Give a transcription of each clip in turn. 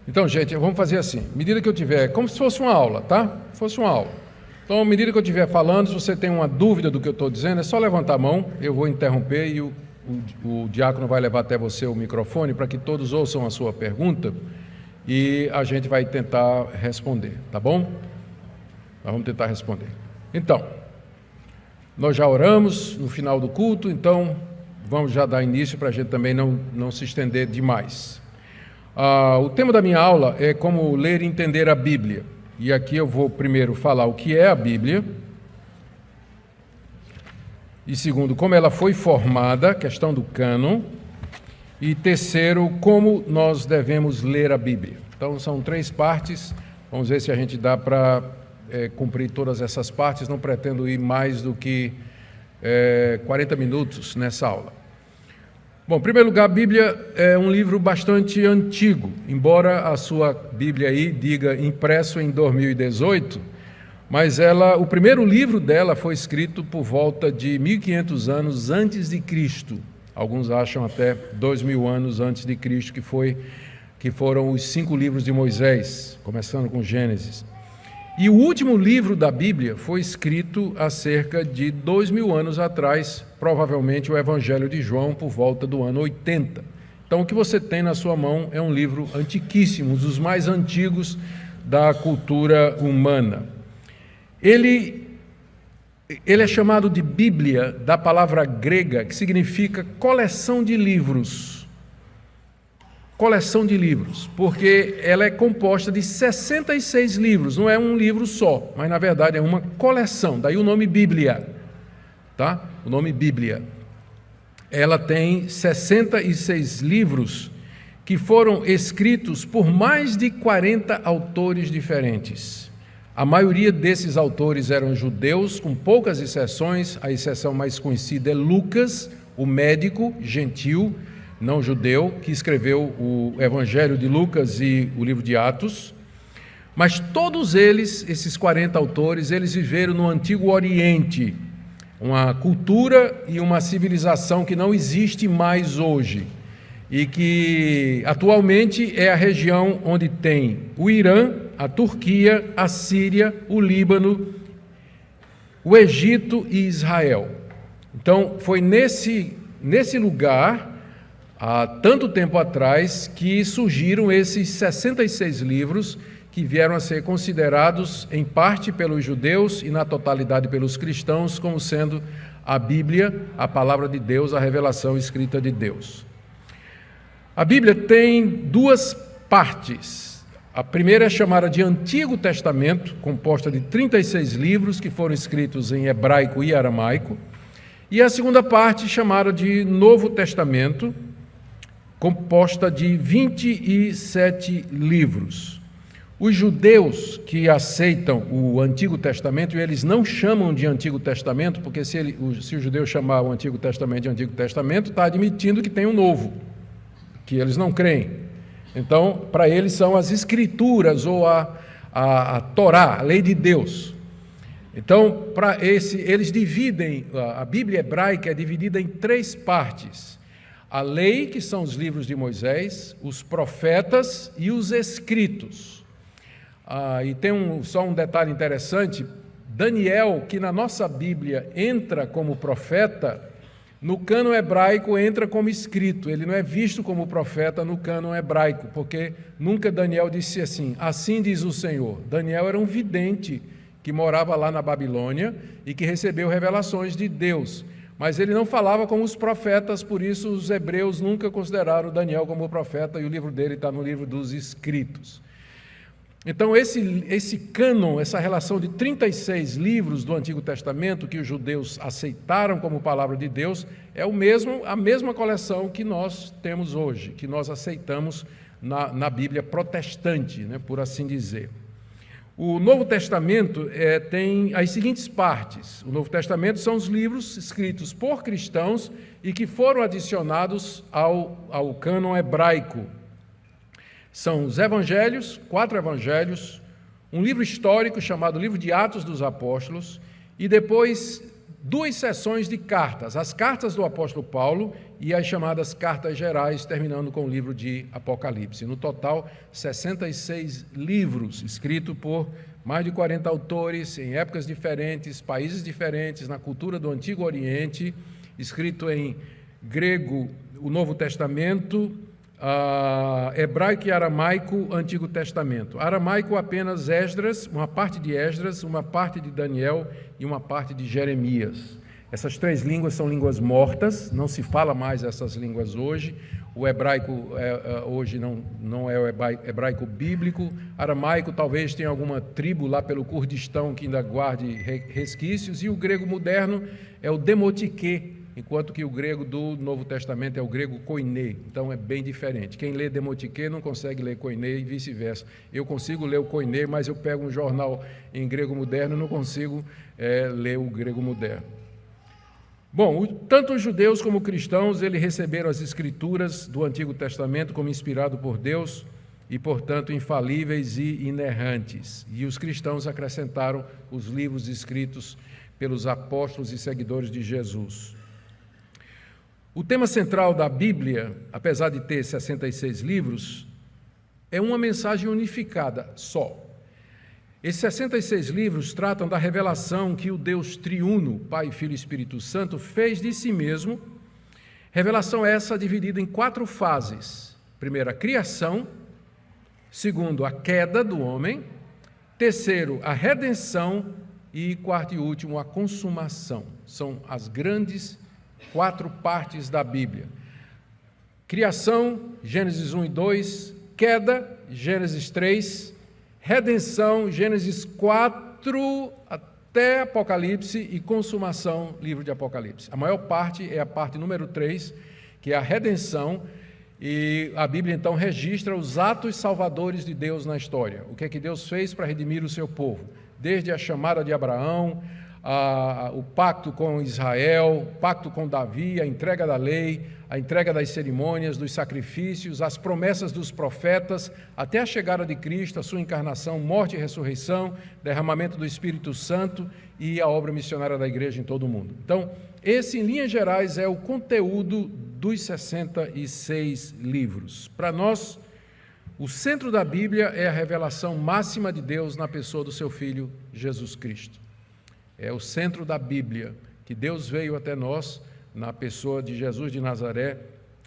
Então, gente, vamos fazer assim. À medida que eu tiver, como se fosse uma aula, tá? Fosse uma aula. Então, à medida que eu estiver falando, se você tem uma dúvida do que eu estou dizendo, é só levantar a mão, eu vou interromper e o diácono vai levar até você o microfone para que todos ouçam a sua pergunta e a gente vai tentar responder, tá bom? Nós vamos tentar responder. Então, nós já oramos no final do culto, então vamos já dar início para a gente também não se estender demais. O tema da minha aula é como ler e entender a Bíblia. E aqui eu vou primeiro falar o que é a Bíblia. E segundo, como ela foi formada, questão do cânon. E terceiro, como nós devemos ler a Bíblia. Então são 3 partes. Vamos ver se a gente dá para cumprir todas essas partes. Não pretendo ir mais do que 40 minutos nessa aula. Bom, em primeiro lugar, a Bíblia é um livro bastante antigo, embora a sua Bíblia aí diga impresso em 2018, mas o primeiro livro dela foi escrito por volta de 1500 anos antes de Cristo. Alguns acham até 2000 anos antes de Cristo, que foram os 5 livros de Moisés, começando com Gênesis. E o último livro da Bíblia foi escrito há cerca de 2000 anos atrás, provavelmente o Evangelho de João, por volta do ano 80. Então, o que você tem na sua mão é um livro antiquíssimo, um dos mais antigos da cultura humana. Ele é chamado de Bíblia, da palavra grega, que significa coleção de livros. Coleção de livros, porque ela é composta de 66 livros, não é um livro só, mas na verdade é uma coleção, daí o nome Bíblia, tá? O nome Bíblia. Ela tem 66 livros que foram escritos por mais de 40 autores diferentes. A maioria desses autores eram judeus, com poucas exceções. A exceção mais conhecida é Lucas, o médico gentil, não judeu, que escreveu o Evangelho de Lucas e o livro de Atos. Mas todos eles, esses 40 autores, eles viveram no Antigo Oriente, uma cultura e uma civilização que não existe mais hoje, e que atualmente é a região onde tem o Irã, a Turquia, a Síria, o Líbano, o Egito e Israel. Então, foi nesse lugar, há tanto tempo atrás, que surgiram esses 66 livros que vieram a ser considerados em parte pelos judeus e na totalidade pelos cristãos como sendo a Bíblia, a palavra de Deus, a revelação escrita de Deus. A Bíblia tem 2 partes. A primeira é chamada de Antigo Testamento, composta de 36 livros que foram escritos em hebraico e aramaico, e a segunda parte chamada de Novo Testamento, composta de 27 livros. Os judeus que aceitam o Antigo Testamento, e eles não chamam de Antigo Testamento, porque se o judeu chamar o Antigo Testamento de Antigo Testamento, está admitindo que tem um Novo, que eles não creem. Então, para eles são as Escrituras ou a Torá, a lei de Deus. Então, eles dividem, a Bíblia hebraica é dividida em 3 partes. A lei, que são os livros de Moisés, os profetas e os escritos. E tem só um detalhe interessante, Daniel, que na nossa Bíblia entra como profeta, no cânon hebraico entra como escrito, ele não é visto como profeta no cânon hebraico, porque nunca Daniel disse assim diz o Senhor. Daniel era um vidente que morava lá na Babilônia e que recebeu revelações de Deus. Mas ele não falava como os profetas, por isso os hebreus nunca consideraram Daniel como profeta, e o livro dele está no livro dos escritos. Então, esse cânon, essa relação de 36 livros do Antigo Testamento que os judeus aceitaram como palavra de Deus, é a mesma coleção que nós temos hoje, que nós aceitamos na Bíblia protestante, né, por assim dizer. O Novo Testamento tem as seguintes partes. O Novo Testamento são os livros escritos por cristãos e que foram adicionados ao cânon hebraico. São os evangelhos, 4 evangelhos, um livro histórico chamado Livro de Atos dos Apóstolos, e depois 2 seções de cartas, as cartas do apóstolo Paulo e as chamadas cartas gerais, terminando com o livro de Apocalipse. No total, 66 livros, escritos por mais de 40 autores, em épocas diferentes, países diferentes, na cultura do Antigo Oriente, escrito em grego, o Novo Testamento, hebraico e aramaico, Antigo Testamento. Aramaico apenas Esdras, uma parte de Esdras, uma parte de Daniel e uma parte de Jeremias. Essas 3 línguas são línguas mortas, não se fala mais essas línguas hoje. O hebraico hoje não é o hebraico bíblico. Aramaico talvez tenha alguma tribo lá pelo Kurdistão que ainda guarde resquícios. E o grego moderno é o demotique, enquanto que o grego do Novo Testamento é o grego koiné. Então é bem diferente. Quem lê demotique não consegue ler koiné e vice-versa. Eu consigo ler o koiné, mas eu pego um jornal em grego moderno e não consigo ler o grego moderno. Bom, tanto os judeus como cristãos, eles receberam as escrituras do Antigo Testamento como inspirado por Deus e, portanto, infalíveis e inerrantes. E os cristãos acrescentaram os livros escritos pelos apóstolos e seguidores de Jesus. O tema central da Bíblia, apesar de ter 66 livros, é uma mensagem unificada só. Esses 66 livros tratam da revelação que o Deus triuno, Pai, Filho e Espírito Santo, fez de si mesmo. Revelação essa dividida em 4 fases. Primeiro, a criação. Segundo, a queda do homem. Terceiro, a redenção. E quarto e último, a consumação. São as grandes 4 partes da Bíblia. Criação, Gênesis 1 e 2. Queda, Gênesis 3. Redenção, Gênesis 4 até Apocalipse, e consumação, livro de Apocalipse. A maior parte é a parte número 3, que é a redenção, e a Bíblia então registra os atos salvadores de Deus na história. O que é que Deus fez para redimir o seu povo? Desde a chamada de Abraão, o pacto com Israel, o pacto com Davi, a entrega da lei, a entrega das cerimônias, dos sacrifícios, as promessas dos profetas, até a chegada de Cristo, a sua encarnação, morte e ressurreição, derramamento do Espírito Santo e a obra missionária da igreja em todo o mundo. Então, esse, em linhas gerais, é o conteúdo dos 66 livros. Para nós, o centro da Bíblia é a revelação máxima de Deus na pessoa do seu Filho, Jesus Cristo. É o centro da Bíblia, que Deus veio até nós na pessoa de Jesus de Nazaré,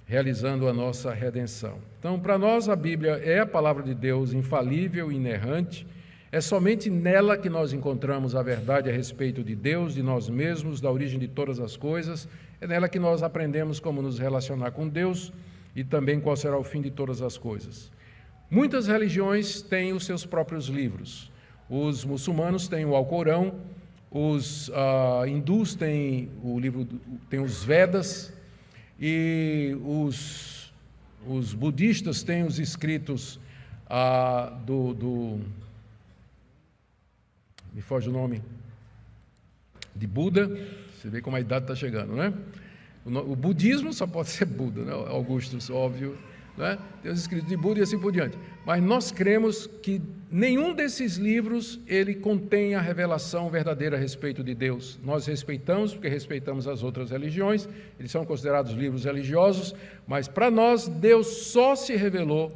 realizando a nossa redenção. Então, para nós, a Bíblia é a palavra de Deus infalível e inerrante. É somente nela que nós encontramos a verdade a respeito de Deus, de nós mesmos, da origem de todas as coisas. É nela que nós aprendemos como nos relacionar com Deus e também qual será o fim de todas as coisas. Muitas religiões têm os seus próprios livros. Os muçulmanos têm o Alcorão, os hindus têm têm os Vedas, e os budistas têm os escritos me foge o nome, de Buda. Você vê como a idade está chegando, né? O budismo só pode ser Buda, né? Augusto, óbvio, né? Tem os escritos de Buda e assim por diante. Mas nós cremos que nenhum desses livros ele contém a revelação verdadeira a respeito de Deus. Nós respeitamos, porque respeitamos as outras religiões, eles são considerados livros religiosos, mas para nós Deus só se revelou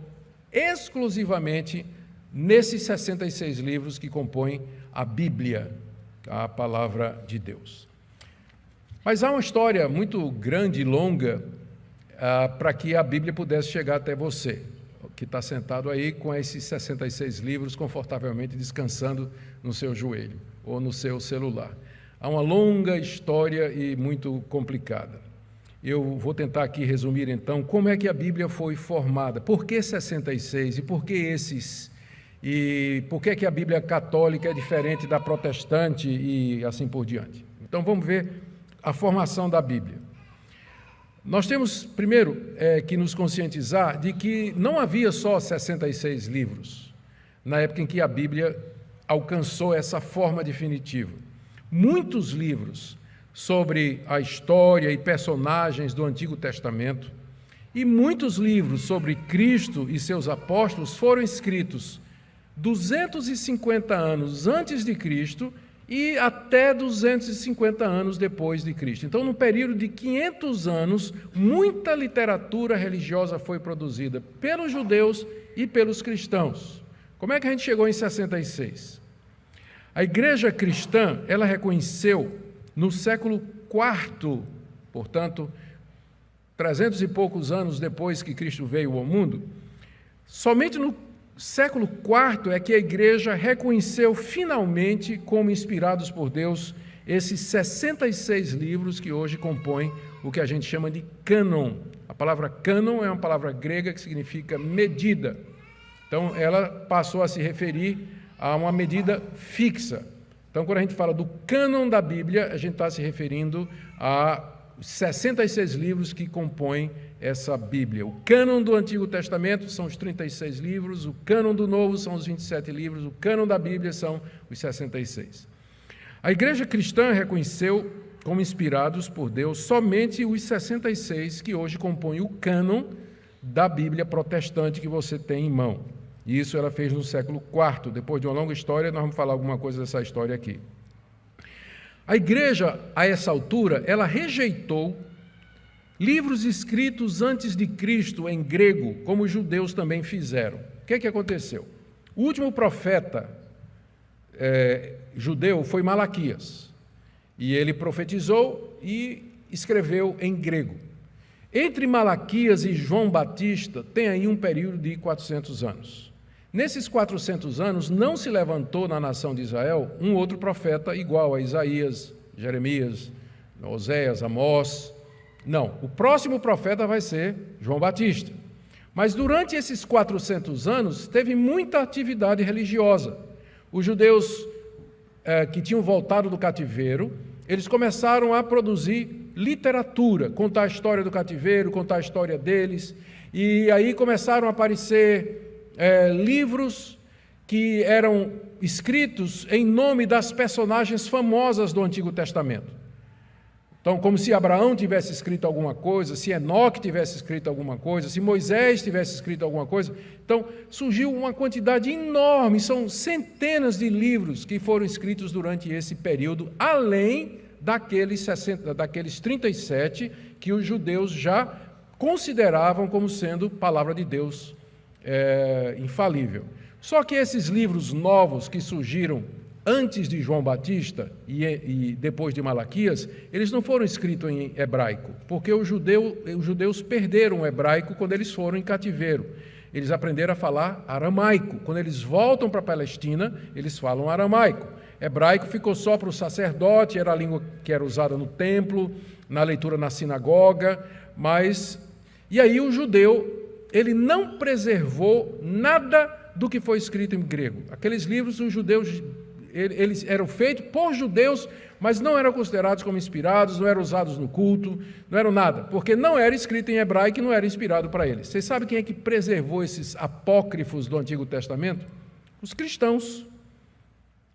exclusivamente nesses 66 livros que compõem a Bíblia, a palavra de Deus. Mas há uma história muito grande e longa para que a Bíblia pudesse chegar até você, que está sentado aí com esses 66 livros confortavelmente descansando no seu joelho ou no seu celular. Há uma longa história e muito complicada. Eu vou tentar aqui resumir então como é que a Bíblia foi formada, por que 66 e por que esses, e por que que a Bíblia católica é diferente da protestante e assim por diante. Então vamos ver a formação da Bíblia. Nós temos, primeiro, que nos conscientizar de que não havia só 66 livros na época em que a Bíblia alcançou essa forma definitiva. Muitos livros sobre a história e personagens do Antigo Testamento e muitos livros sobre Cristo e seus apóstolos foram escritos 250 anos antes de Cristo e até 250 anos depois de Cristo. Então, num período de 500 anos, muita literatura religiosa foi produzida pelos judeus e pelos cristãos. Como é que a gente chegou em 66? A igreja cristã, ela reconheceu no século IV, portanto, 300 e poucos anos depois que Cristo veio ao mundo, somente no século IV é que a igreja reconheceu finalmente como inspirados por Deus esses 66 livros que hoje compõem o que a gente chama de cânon. A palavra cânon é uma palavra grega que significa medida. Então, ela passou a se referir a uma medida fixa. Então, quando a gente fala do cânon da Bíblia, a gente está se referindo a 66 livros que compõem essa Bíblia. O cânon do Antigo Testamento são os 36 livros, o cânon do Novo são os 27 livros, o cânon da Bíblia são os 66. A igreja cristã reconheceu como inspirados por Deus somente os 66 que hoje compõem o cânon da Bíblia protestante que você tem em mão. E isso ela fez no século IV. Depois de uma longa história, nós vamos falar alguma coisa dessa história aqui. A igreja, a essa altura, ela rejeitou livros escritos antes de Cristo em grego, como os judeus também fizeram. O que aconteceu? O último profeta judeu foi Malaquias. E ele profetizou e escreveu em grego. Entre Malaquias e João Batista tem aí um período de 400 anos. Nesses 400 anos não se levantou na nação de Israel um outro profeta igual a Isaías, Jeremias, Oséias, Amós. Não, o próximo profeta vai ser João Batista. Mas durante esses 400 anos teve muita atividade religiosa. Os judeus que tinham voltado do cativeiro, eles começaram a produzir literatura, contar a história do cativeiro, contar a história deles, e aí começaram a aparecer livros que eram escritos em nome das personagens famosas do Antigo Testamento. Então, como se Abraão tivesse escrito alguma coisa, se Enoque tivesse escrito alguma coisa, se Moisés tivesse escrito alguma coisa. Então, surgiu uma quantidade enorme, são centenas de livros que foram escritos durante esse período, além daqueles 37 que os judeus já consideravam como sendo palavra de Deus infalível. Só que esses livros novos que surgiram antes de João Batista e depois de Malaquias, eles não foram escritos em hebraico, porque os judeus perderam o hebraico quando eles foram em cativeiro. Eles aprenderam a falar aramaico. Quando eles voltam para a Palestina, eles falam aramaico. Hebraico ficou só para o sacerdote, era a língua que era usada no templo, na leitura na sinagoga, E aí o judeu, ele não preservou nada do que foi escrito em grego. Aqueles livros, os judeus, eles eram feitos por judeus, mas não eram considerados como inspirados, não eram usados no culto, não eram nada, porque não era escrito em hebraico e não era inspirado para eles. Vocês sabem quem é que preservou esses apócrifos do Antigo Testamento? Os cristãos.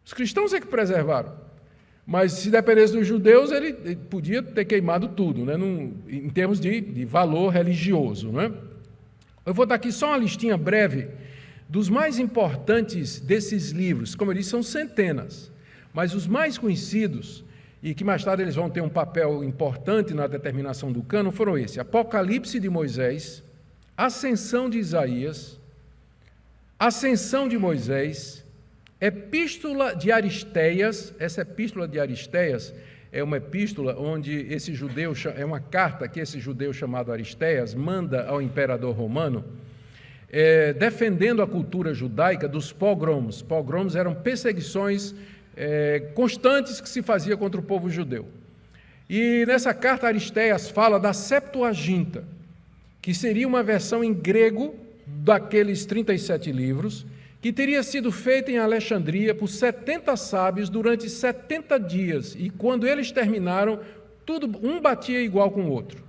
Os cristãos é que preservaram. Mas se dependesse dos judeus, ele podia ter queimado tudo, né? Em termos de valor religioso, né? Eu vou dar aqui só uma listinha breve dos mais importantes desses livros. Como eu disse, são centenas, mas os mais conhecidos, e que mais tarde eles vão ter um papel importante na determinação do cânon, foram esses: Apocalipse de Moisés, Ascensão de Isaías, Ascensão de Moisés, Epístola de Aristeias. Essa Epístola de Aristeias é uma epístola onde esse judeu, é uma carta que esse judeu chamado Aristeias manda ao imperador romano, defendendo a cultura judaica dos pogroms. Pogroms eram perseguições constantes que se fazia contra o povo judeu. E nessa carta Aristeias fala da Septuaginta, que seria uma versão em grego daqueles 37 livros, que teria sido feita em Alexandria por 70 sábios durante 70 dias, e quando eles terminaram, um batia igual com o outro.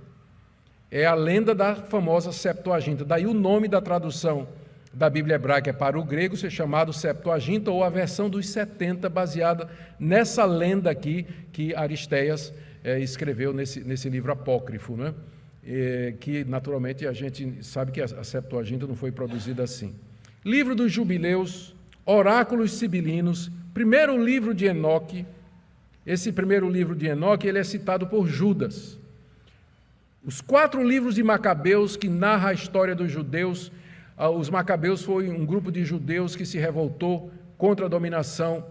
É a lenda da famosa Septuaginta, daí o nome da tradução da Bíblia hebraica para o grego ser chamado Septuaginta, ou a versão dos 70, baseada nessa lenda aqui que Aristeias escreveu nesse livro apócrifo, né? Que naturalmente a gente sabe que a Septuaginta não foi produzida assim. Livro dos Jubileus, Oráculos Sibilinos, primeiro livro de Enoque, esse primeiro livro de Enoque, ele é citado por Judas. Os 4 livros de Macabeus, que narra a história dos judeus, os Macabeus foi um grupo de judeus que se revoltou contra a dominação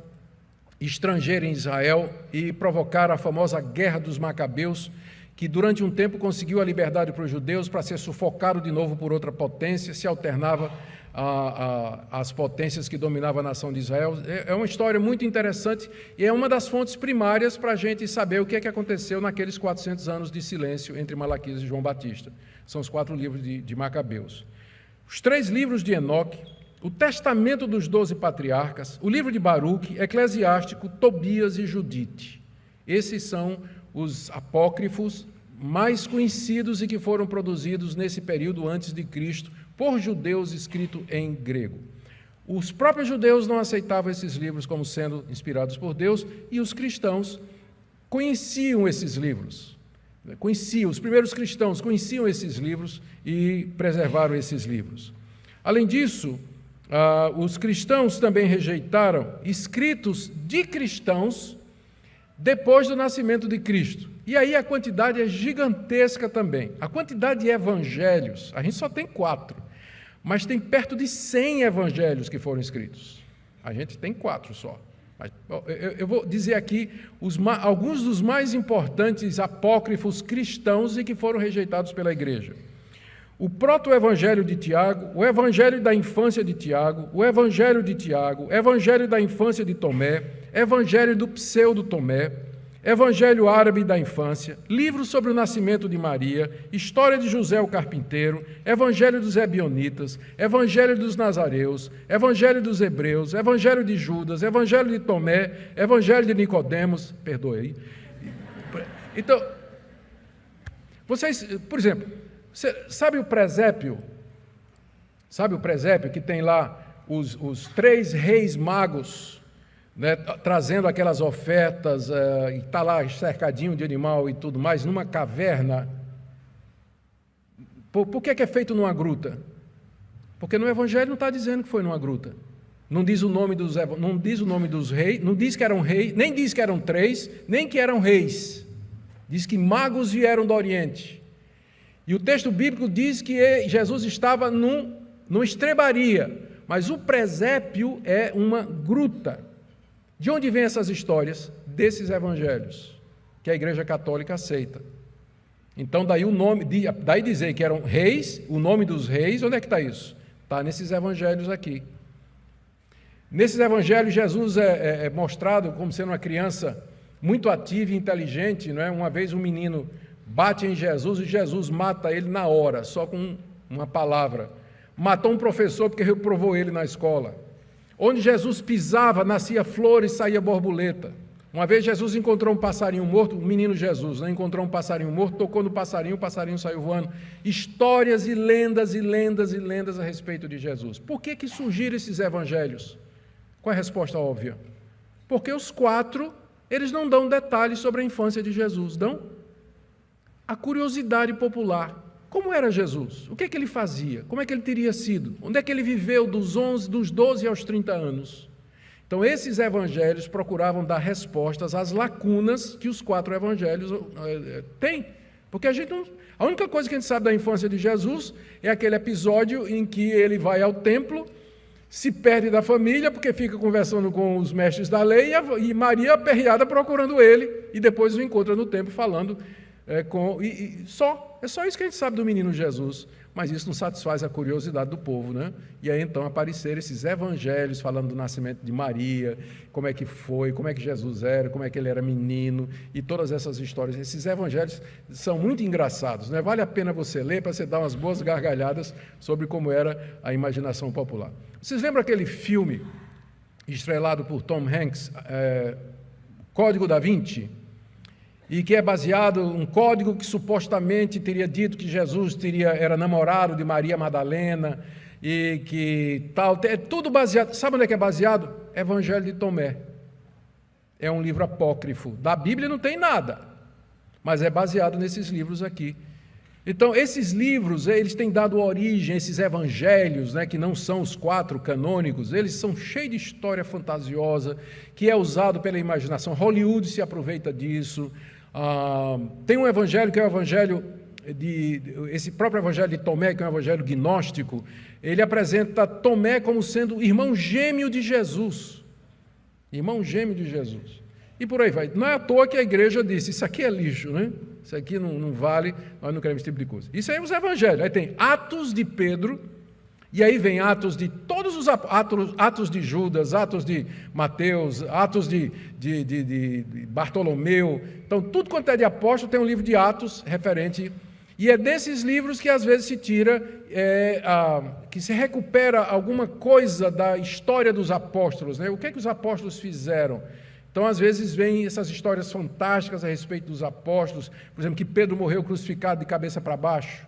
estrangeira em Israel e provocaram a famosa Guerra dos Macabeus, que durante um tempo conseguiu a liberdade para os judeus para ser sufocado de novo por outra potência, se alternava às potências que dominavam a nação de Israel. É uma história muito interessante e é uma das fontes primárias para a gente saber o que é que aconteceu naqueles 400 anos de silêncio entre Malaquias e João Batista. São os 4 livros de Macabeus. Os 3 livros de Enoque, o Testamento dos 12 Patriarcas, o livro de Baruque, Eclesiástico, Tobias e Judite. Esses são os apócrifos mais conhecidos e que foram produzidos nesse período antes de Cristo, por judeus, escrito em grego. Os próprios judeus não aceitavam esses livros como sendo inspirados por Deus, e os cristãos conheciam esses livros. Os primeiros cristãos conheciam esses livros e preservaram esses livros. Além disso, os cristãos também rejeitaram escritos de cristãos depois do nascimento de Cristo. E aí a quantidade é gigantesca também. A quantidade de evangelhos, a gente só tem 4, mas tem perto de 100 evangelhos que foram escritos. A gente tem 4 só. Mas, eu vou dizer aqui alguns dos mais importantes apócrifos cristãos e que foram rejeitados pela igreja. O proto-evangelho de Tiago, o evangelho da infância de Tiago, o evangelho de Tiago, o evangelho da infância de Tomé, evangelho do pseudo-Tomé, evangelho árabe da infância, livro sobre o nascimento de Maria, história de José o carpinteiro, evangelho dos Ebionitas, evangelho dos Nazareus, evangelho dos Hebreus, evangelho de Judas, evangelho de Tomé, evangelho de Nicodemos, perdoe aí. Então, vocês, por exemplo, sabe o presépio? Sabe o presépio que tem lá os 3 reis magos, né, trazendo aquelas ofertas, e está lá cercadinho de animal e tudo mais, numa caverna? Por que é feito numa gruta? Porque no Evangelho não está dizendo que foi numa gruta. Não diz o nome dos reis, não diz que eram reis, nem diz que eram 3, nem que eram reis. Diz que magos vieram do Oriente. E o texto bíblico diz que Jesus estava numa estrebaria, mas o presépio é uma gruta. De onde vêm essas histórias? Desses evangelhos, que a Igreja Católica aceita. Então, daí dizer que eram reis, o nome dos reis, onde é que está isso? Está nesses evangelhos aqui. Nesses evangelhos, Jesus é mostrado como sendo uma criança muito ativa e inteligente, não é? Uma vez um menino bate em Jesus e Jesus mata ele na hora, só com uma palavra. Matou um professor porque reprovou ele na escola. Onde Jesus pisava, nascia flores, saía borboleta. Uma vez Jesus encontrou um passarinho morto, o menino Jesus, né? Encontrou um passarinho morto, tocou no passarinho, o passarinho saiu voando. Histórias e lendas e lendas e lendas a respeito de Jesus. Por que surgiram esses evangelhos? Qual é a resposta óbvia? Porque os 4, eles não dão detalhes sobre a infância de Jesus, dão? A curiosidade popular. Como era Jesus? O que é que ele fazia? Como é que ele teria sido? Onde é que ele viveu dos 12 aos 30 anos? Então, esses evangelhos procuravam dar respostas às lacunas que os 4 evangelhos têm. Porque a única coisa que a gente sabe da infância de Jesus é aquele episódio em que ele vai ao templo, se perde da família, porque fica conversando com os mestres da lei, e Maria aperreada procurando ele, e depois o encontra no templo falando é só isso que a gente sabe do menino Jesus, mas isso não satisfaz a curiosidade do povo, né? E aí então apareceram esses evangelhos falando do nascimento de Maria, como é que foi, como é que Jesus era, como é que ele era menino, e todas essas histórias. Esses evangelhos são muito engraçados, né? Vale a pena você ler para você dar umas boas gargalhadas sobre como era a imaginação popular. Vocês lembram aquele filme estrelado por Tom Hanks, Código da Vinci? E que é baseado um código que supostamente teria dito que Jesus era namorado de Maria Madalena, e que tal, é tudo baseado, sabe onde é que é baseado? Evangelho de Tomé. É um livro apócrifo, da Bíblia não tem nada, mas é baseado nesses livros aqui. Então, esses livros, eles têm dado origem a esses evangelhos, né, que não são os 4 canônicos, eles são cheios de história fantasiosa, que é usado pela imaginação. Hollywood se aproveita disso. Tem um evangelho que é o evangelho esse próprio evangelho de Tomé, que é um evangelho gnóstico, ele apresenta Tomé como sendo irmão gêmeo de Jesus. Irmão gêmeo de Jesus. E por aí vai. Não é à toa que a igreja disse, isso aqui é lixo, né? Isso aqui não vale, nós não queremos esse tipo de coisa. Isso aí é os evangelhos. Aí tem Atos de Pedro, e aí vem Atos de todos os Atos de Judas, Atos de Mateus, Atos de Bartolomeu. Então, tudo quanto é de apóstolo tem um livro de Atos referente. E é desses livros que às vezes se tira, que se recupera alguma coisa da história dos apóstolos, né? O que é que os apóstolos fizeram? Então, às vezes, vem essas histórias fantásticas a respeito dos apóstolos, por exemplo, que Pedro morreu crucificado de cabeça para baixo.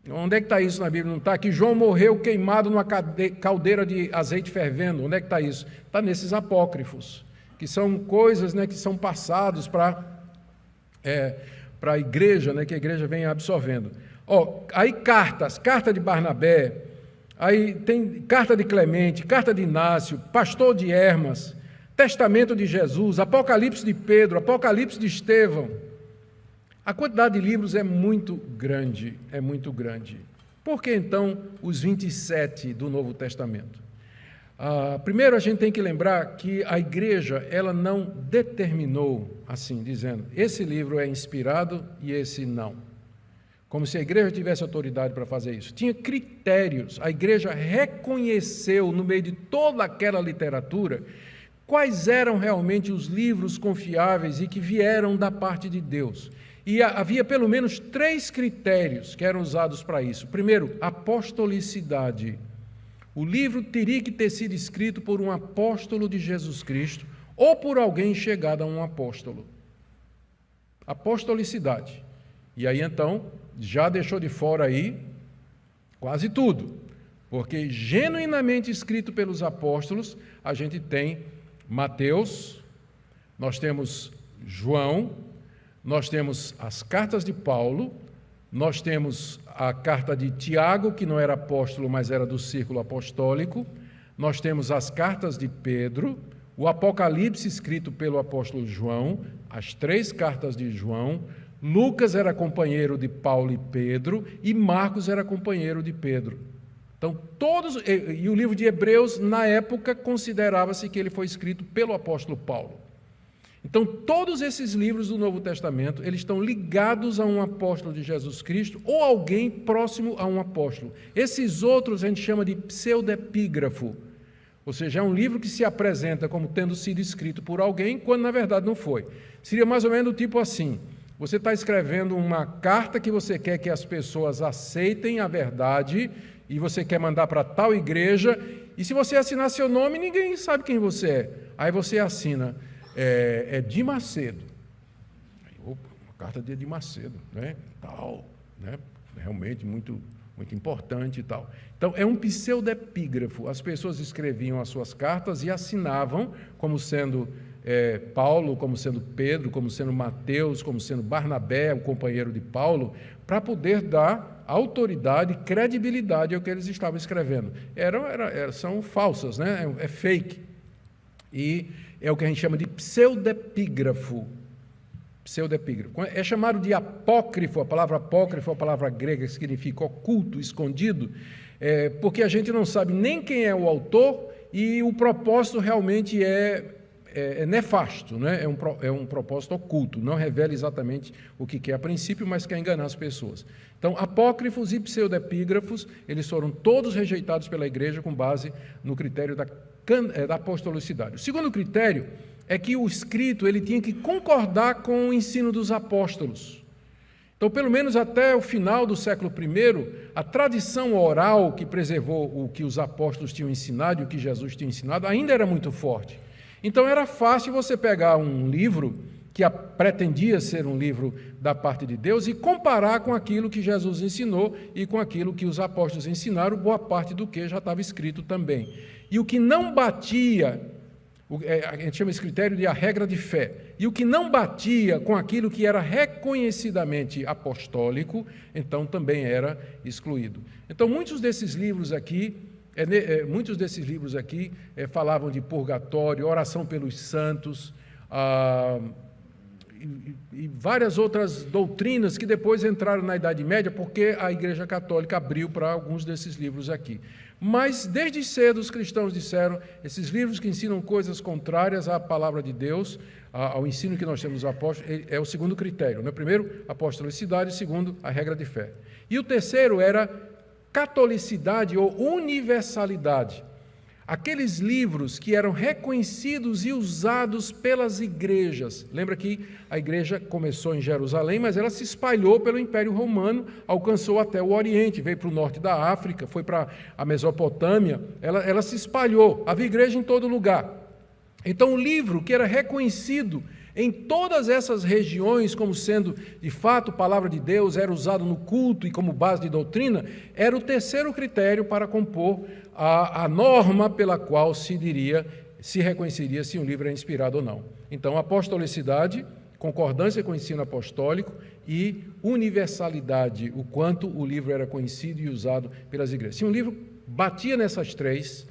Onde é que está isso na Bíblia? Não está? Que João morreu queimado numa caldeira de azeite fervendo. Onde é que está isso? Está nesses apócrifos, que são coisas, né, que são passados para a igreja, né, que a igreja vem absorvendo. Aí carta de Barnabé, aí tem carta de Clemente, carta de Inácio, pastor de Hermas, Testamento de Jesus, Apocalipse de Pedro, Apocalipse de Estevão. A quantidade de livros é muito grande, é muito grande. Por que então os 27 do Novo Testamento? Primeiro a gente tem que lembrar que a igreja, ela não determinou assim, dizendo, esse livro é inspirado e esse não. Como se a igreja tivesse autoridade para fazer isso. Tinha critérios, a igreja reconheceu no meio de toda aquela literatura quais eram realmente os livros confiáveis e que vieram da parte de Deus. E havia pelo menos 3 critérios que eram usados para isso. Primeiro, apostolicidade. O livro teria que ter sido escrito por um apóstolo de Jesus Cristo ou por alguém chegado a um apóstolo. Apostolicidade. E aí, então, já deixou de fora aí quase tudo. Porque genuinamente escrito pelos apóstolos, a gente tem Mateus, nós temos João, nós temos as cartas de Paulo, nós temos a carta de Tiago, que não era apóstolo, mas era do círculo apostólico, nós temos as cartas de Pedro, o Apocalipse escrito pelo apóstolo João, as 3 cartas de João, Lucas era companheiro de Paulo e Pedro, e Marcos era companheiro de Pedro. Então, e o livro de Hebreus, na época, considerava-se que ele foi escrito pelo apóstolo Paulo. Então, todos esses livros do Novo Testamento, eles estão ligados a um apóstolo de Jesus Cristo ou alguém próximo a um apóstolo. Esses outros a gente chama de pseudepígrafo, ou seja, é um livro que se apresenta como tendo sido escrito por alguém, quando na verdade não foi. Seria mais ou menos do tipo assim, você está escrevendo uma carta que você quer que as pessoas aceitem a verdade e você quer mandar para tal igreja, e se você assinar seu nome, ninguém sabe quem você é. Aí você assina, de Macedo. Opa, uma carta de Macedo, né? Tal, né? Realmente muito, muito importante e tal. Então, é um pseudepígrafo. As pessoas escreviam as suas cartas e assinavam como sendo Paulo, como sendo Pedro, como sendo Mateus, como sendo Barnabé, o companheiro de Paulo, para poder dar autoridade, credibilidade ao que eles estavam escrevendo. São falsas, né? É fake. E é o que a gente chama de pseudepígrafo. Pseudepígrafo. É chamado de apócrifo, a palavra apócrifo é a palavra grega que significa oculto, escondido, porque a gente não sabe nem quem é o autor e o propósito realmente é nefasto, né? É um propósito oculto, não revela exatamente o que é a princípio, mas quer enganar as pessoas. Então, apócrifos e pseudepígrafos, eles foram todos rejeitados pela igreja com base no critério da apostolicidade. O segundo critério é que o escrito ele tinha que concordar com o ensino dos apóstolos. Então, pelo menos até o final do século I, a tradição oral que preservou o que os apóstolos tinham ensinado e o que Jesus tinha ensinado ainda era muito forte. Então, era fácil você pegar um livro que pretendia ser um livro da parte de Deus e comparar com aquilo que Jesus ensinou e com aquilo que os apóstolos ensinaram, boa parte do que já estava escrito também. E o que não batia A gente chama esse critério de a regra de fé. E o que não batia com aquilo que era reconhecidamente apostólico, então também era excluído. Então, muitos desses livros aqui falavam de purgatório, oração pelos santos, e várias outras doutrinas que depois entraram na Idade Média, porque a Igreja Católica abriu para alguns desses livros aqui. Mas, desde cedo, os cristãos disseram, esses livros que ensinam coisas contrárias à palavra de Deus, ao ensino que nós temos dos apóstolos, é o segundo critério. Né? Primeiro, apostolicidade, segundo, a regra de fé. E o terceiro era catolicidade ou universalidade. Aqueles livros que eram reconhecidos e usados pelas igrejas. Lembra que a igreja começou em Jerusalém, mas ela se espalhou pelo Império Romano, alcançou até o Oriente, veio para o norte da África, foi para a Mesopotâmia, ela se espalhou, havia igreja em todo lugar. Então, o livro que era reconhecido em todas essas regiões como sendo, de fato, palavra de Deus, era usado no culto e como base de doutrina, era o terceiro critério para compor a norma pela qual se reconheceria se um livro é inspirado ou não. Então, apostolicidade, concordância com o ensino apostólico e universalidade, o quanto o livro era conhecido e usado pelas igrejas. Se um livro batia nessas três,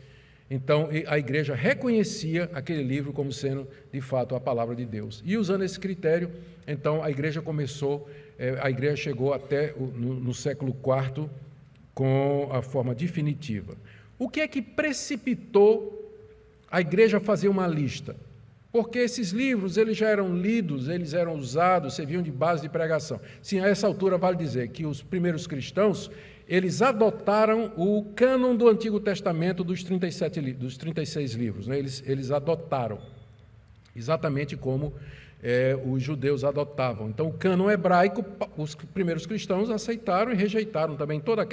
então a igreja reconhecia aquele livro como sendo, de fato, a palavra de Deus. E usando esse critério, então a igreja chegou até no século IV com a forma definitiva. O que é que precipitou a igreja a fazer uma lista? Porque esses livros, eles já eram lidos, eles eram usados, serviam de base de pregação. Sim, a essa altura vale dizer que os primeiros cristãos, eles adotaram o cânon do Antigo Testamento dos 36 livros. Né? Eles adotaram, exatamente como os judeus adotavam. Então, o cânon hebraico, os primeiros cristãos aceitaram e rejeitaram também todos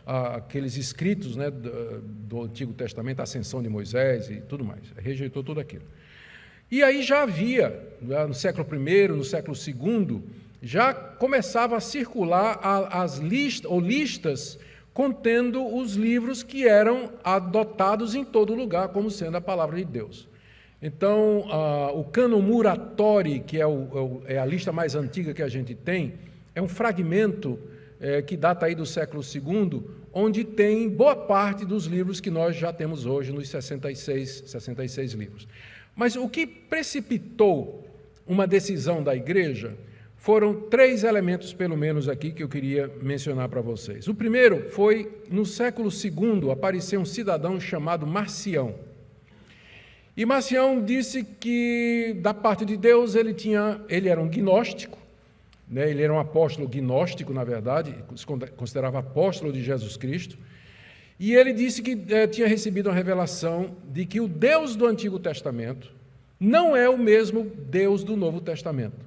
aqueles escritos, né, do Antigo Testamento, a ascensão de Moisés e tudo mais. Rejeitou tudo aquilo. E aí já havia, no século I, no século II, já começava a circular as listas contendo os livros que eram adotados em todo lugar como sendo a palavra de Deus. Então, o cânon Muratori, que é a lista mais antiga que a gente tem, é um fragmento que data aí do século II, onde tem boa parte dos livros que nós já temos hoje nos 66 livros. Mas o que precipitou uma decisão da igreja foram 3 elementos, pelo menos aqui, que eu queria mencionar para vocês. O primeiro foi, no século II, apareceu um cidadão chamado Marcião. E Marcião disse que, da parte de Deus, ele era um gnóstico, né? Ele era um apóstolo gnóstico, na verdade, se considerava apóstolo de Jesus Cristo, e ele disse que tinha recebido uma revelação de que o Deus do Antigo Testamento não é o mesmo Deus do Novo Testamento,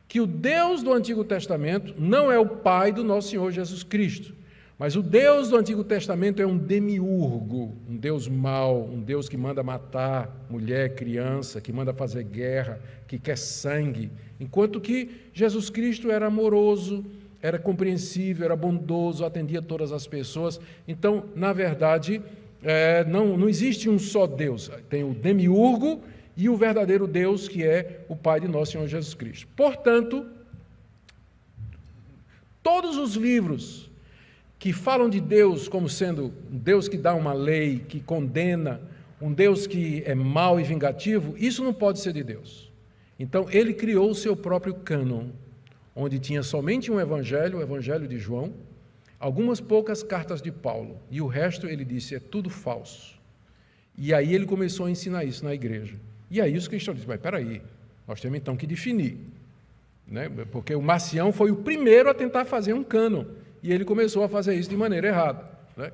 que o Deus do Antigo Testamento não é o Pai do nosso Senhor Jesus Cristo, mas o Deus do Antigo Testamento é um demiurgo, um Deus mau, um Deus que manda matar mulher, criança, que manda fazer guerra, que quer sangue, enquanto que Jesus Cristo era amoroso, era compreensível, era bondoso, atendia todas as pessoas. Então, na verdade, não existe um só Deus, tem o demiurgo e o verdadeiro Deus, que é o Pai de nosso Senhor Jesus Cristo. Portanto, todos os livros que falam de Deus como sendo um Deus que dá uma lei, que condena, um Deus que é mau e vingativo, isso não pode ser de Deus. Então, ele criou o seu próprio cânon, onde tinha somente um evangelho, o evangelho de João, algumas poucas cartas de Paulo, e o resto, ele disse, é tudo falso. E aí ele começou a ensinar isso na igreja. E aí os cristãos disseram, mas peraí, nós temos então que definir, né? Porque o Marcião foi o primeiro a tentar fazer um cânon, e ele começou a fazer isso de maneira errada, né?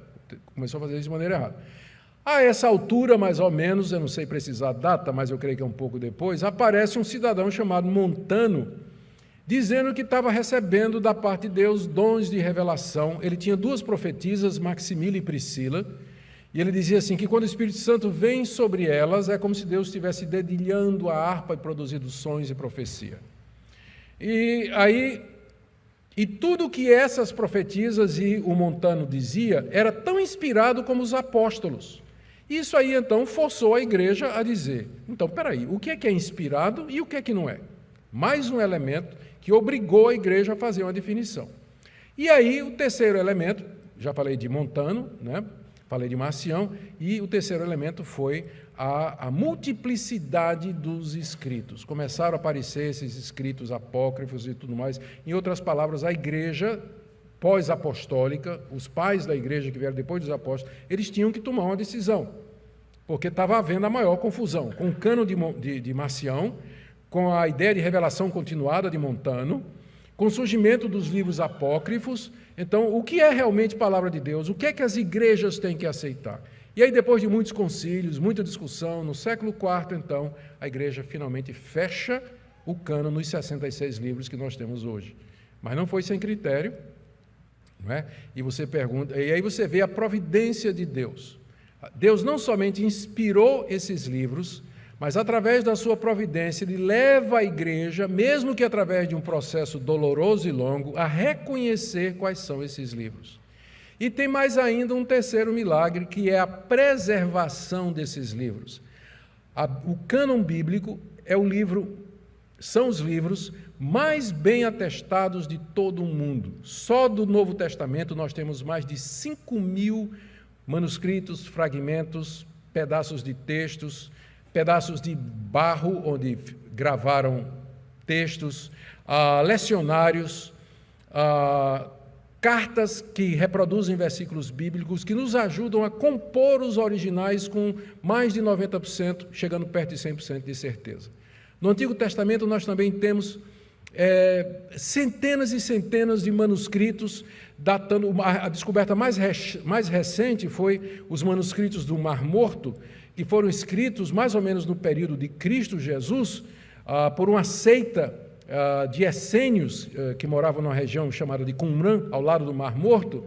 A essa altura, mais ou menos, eu não sei precisar a data, mas eu creio que é um pouco depois, aparece um cidadão chamado Montano, dizendo que estava recebendo da parte de Deus dons de revelação. Ele tinha 2 profetisas, Maximila e Priscila, e ele dizia assim, que quando o Espírito Santo vem sobre elas, é como se Deus estivesse dedilhando a harpa e produzindo sons e profecia. E tudo que essas profetisas e o Montano dizia era tão inspirado como os apóstolos. Isso aí, então, forçou a igreja a dizer, então, peraí, o que é inspirado e o que é que não é? Mais um elemento que obrigou a igreja a fazer uma definição. E aí, o terceiro elemento, já falei de Montano, né? Falei de Marcião, e o terceiro elemento foi a multiplicidade dos escritos. Começaram a aparecer esses escritos apócrifos e tudo mais. Em outras palavras, a igreja pós-apostólica, os pais da igreja que vieram depois dos apóstolos, eles tinham que tomar uma decisão, porque estava havendo a maior confusão, com o cânon de Marcião, com a ideia de revelação continuada de Montano, com o surgimento dos livros apócrifos. Então, o que é realmente palavra de Deus? O que é que as igrejas têm que aceitar? E aí, depois de muitos concílios, muita discussão, no século IV, então, a igreja finalmente fecha o cânon nos 66 livros que nós temos hoje. Mas não foi sem critério, não é? E você pergunta, e aí você vê a providência de Deus. Deus não somente inspirou esses livros, mas através da sua providência, ele leva a igreja, mesmo que através de um processo doloroso e longo, a reconhecer quais são esses livros. E tem mais ainda um terceiro milagre, que é a preservação desses livros. O cânon bíblico são os livros mais bem atestados de todo o mundo. Só do Novo Testamento nós temos mais de 5.000 manuscritos, fragmentos, pedaços de textos, pedaços de barro onde gravaram textos, lecionários, cartas que reproduzem versículos bíblicos, que nos ajudam a compor os originais com mais de 90%, chegando perto de 100% de certeza. No Antigo Testamento nós também temos centenas e centenas de manuscritos, datando. A descoberta mais recente foi os manuscritos do Mar Morto, que foram escritos mais ou menos no período de Cristo Jesus, por uma seita de essênios que moravam numa região chamada de Qumran, ao lado do Mar Morto.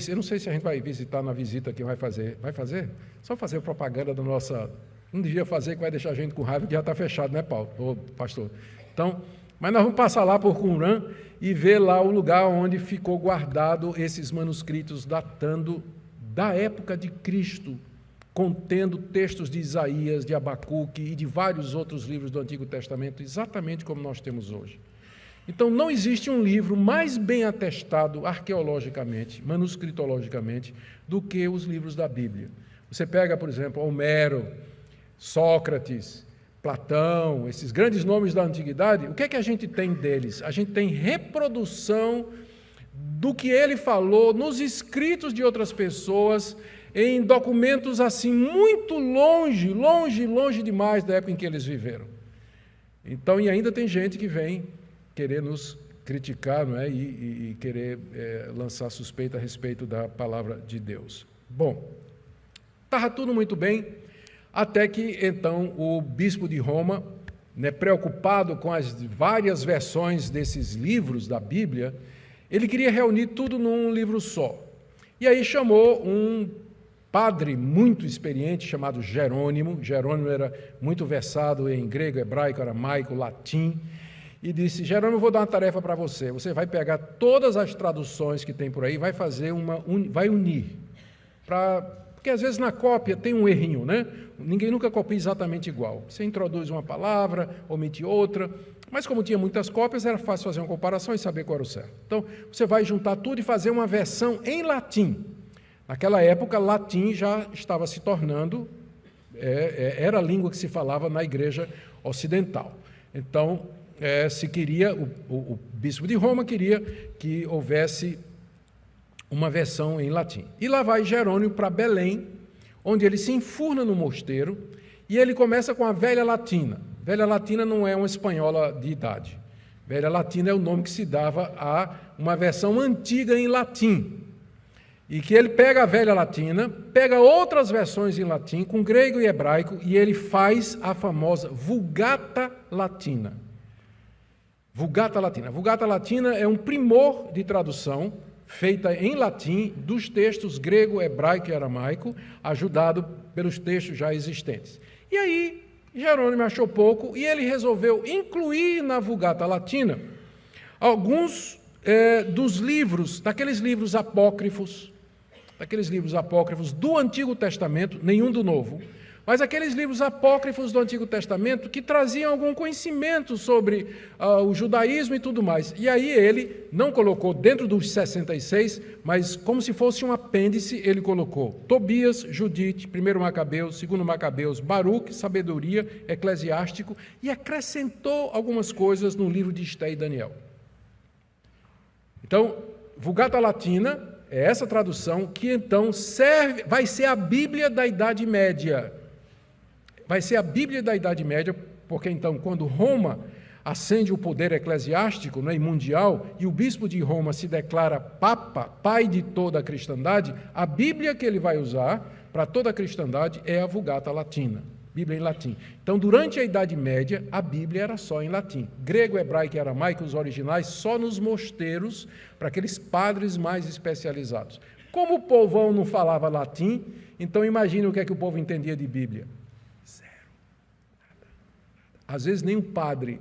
Eu não sei se a gente vai visitar na visita que vai fazer. Vai fazer? Só fazer propaganda da nossa... Não devia fazer, que vai deixar a gente com raiva, que já está fechado, né, Paulo? Ô, pastor. Então, mas nós vamos passar lá por Qumran e ver lá o lugar onde ficou guardado esses manuscritos datando da época de Cristo, contendo textos de Isaías, de Abacuque e de vários outros livros do Antigo Testamento, exatamente como nós temos hoje. Então, não existe um livro mais bem atestado arqueologicamente, manuscritologicamente, do que os livros da Bíblia. Você pega, por exemplo, Homero, Sócrates, Platão, esses grandes nomes da antiguidade, o que é que a gente tem deles? A gente tem reprodução do que ele falou nos escritos de outras pessoas, em documentos assim muito longe demais da época em que eles viveram. Então, e ainda tem gente que vem querer nos criticar, não é? e querer lançar suspeita a respeito da palavra de Deus. Bom, estava tudo muito bem, até que então o bispo de Roma, né, preocupado com as várias versões desses livros da Bíblia, ele queria reunir tudo num livro só. E aí chamou um padre muito experiente chamado Jerônimo. Jerônimo era muito versado em grego, hebraico, aramaico, latim, e disse: Jerônimo, eu vou dar uma tarefa para você. Você vai pegar todas as traduções que tem por aí, vai fazer vai unir. Porque às vezes na cópia tem um errinho, né? Ninguém nunca copia exatamente igual. Você introduz uma palavra, omite outra, mas como tinha muitas cópias, era fácil fazer uma comparação e saber qual era o certo. Então, você vai juntar tudo e fazer uma versão em latim. Naquela época, latim já estava se tornando, era a língua que se falava na igreja ocidental. Então, se queria, o bispo de Roma queria que houvesse uma versão em latim. E lá vai Jerônimo para Belém, onde ele se enfurna no mosteiro, e ele começa com a velha latina. Velha latina não é uma espanhola de idade. Velha latina é o nome que se dava a uma versão antiga em latim. E que ele pega a velha latina, pega outras versões em latim, com grego e hebraico, e ele faz a famosa Vulgata Latina. Vulgata Latina. Vulgata Latina é um primor de tradução feita em latim dos textos grego, hebraico e aramaico, ajudado pelos textos já existentes. E aí, Jerônimo achou pouco e ele resolveu incluir na Vulgata Latina alguns dos livros, daqueles livros apócrifos, daqueles livros apócrifos do Antigo Testamento, nenhum do Novo, mas aqueles livros apócrifos do Antigo Testamento que traziam algum conhecimento sobre o judaísmo e tudo mais. E aí ele não colocou dentro dos 66, mas como se fosse um apêndice, ele colocou Tobias, Judite, 1 Macabeus, 2 Macabeus, Baruque, Sabedoria, Eclesiástico, e acrescentou algumas coisas no livro de Esté e Daniel. Então, Vulgata Latina é essa tradução que então vai ser a Bíblia da Idade Média. Vai ser a Bíblia da Idade Média, porque então quando Roma ascende o poder eclesiástico, né, e mundial, e o bispo de Roma se declara papa, pai de toda a cristandade, a Bíblia que ele vai usar para toda a cristandade é a Vulgata Latina, Bíblia em latim. Então, durante a Idade Média, a Bíblia era só em latim. Grego, hebraico e aramaico, os originais, só nos mosteiros, para aqueles padres mais especializados. Como o povão não falava latim, então imagine o que é que o povo entendia de Bíblia. Zero. Às vezes nem o padre,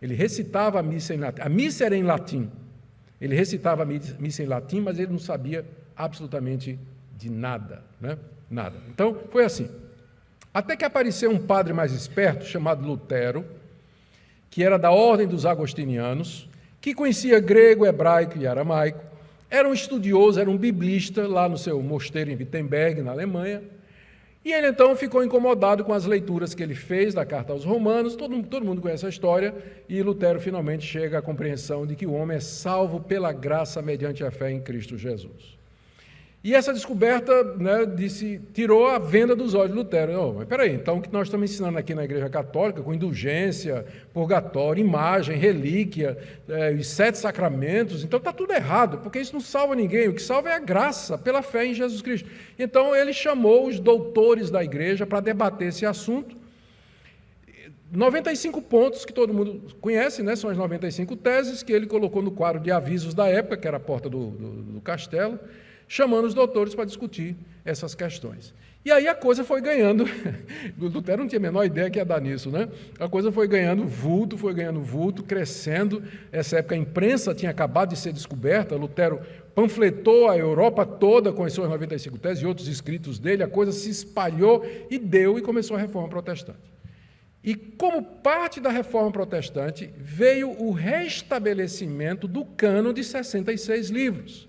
ele recitava a missa em latim. A missa era em latim. Ele recitava a missa em latim, mas ele não sabia absolutamente de nada, né? Nada. Então, foi assim. Até que apareceu um padre mais esperto, chamado Lutero, que era da ordem dos agostinianos, que conhecia grego, hebraico e aramaico, era um estudioso, era um biblista, lá no seu mosteiro em Wittenberg, na Alemanha, e ele então ficou incomodado com as leituras que ele fez da carta aos Romanos, todo mundo conhece a história, e Lutero finalmente chega à compreensão de que o homem é salvo pela graça mediante a fé em Cristo Jesus. E essa descoberta, né, tirou a venda dos olhos de Lutero. Oh, mas peraí, então o que nós estamos ensinando aqui na Igreja Católica, com indulgência, purgatório, imagem, relíquia, os 7 sacramentos, então está tudo errado, porque isso não salva ninguém, o que salva é a graça, pela fé em Jesus Cristo. Então ele chamou os doutores da Igreja para debater esse assunto. 95 pontos que todo mundo conhece, né, são as 95 teses que ele colocou no quadro de avisos da época, que era a porta do castelo, chamando os doutores para discutir essas questões. E aí a coisa foi ganhando, Lutero não tinha a menor ideia que ia dar nisso, né? A coisa foi ganhando vulto, crescendo. Essa época a imprensa tinha acabado de ser descoberta, Lutero panfletou a Europa toda com as suas 95 teses e outros escritos dele, a coisa se espalhou e começou a Reforma Protestante. E como parte da Reforma Protestante, veio o restabelecimento do cânon de 66 livros.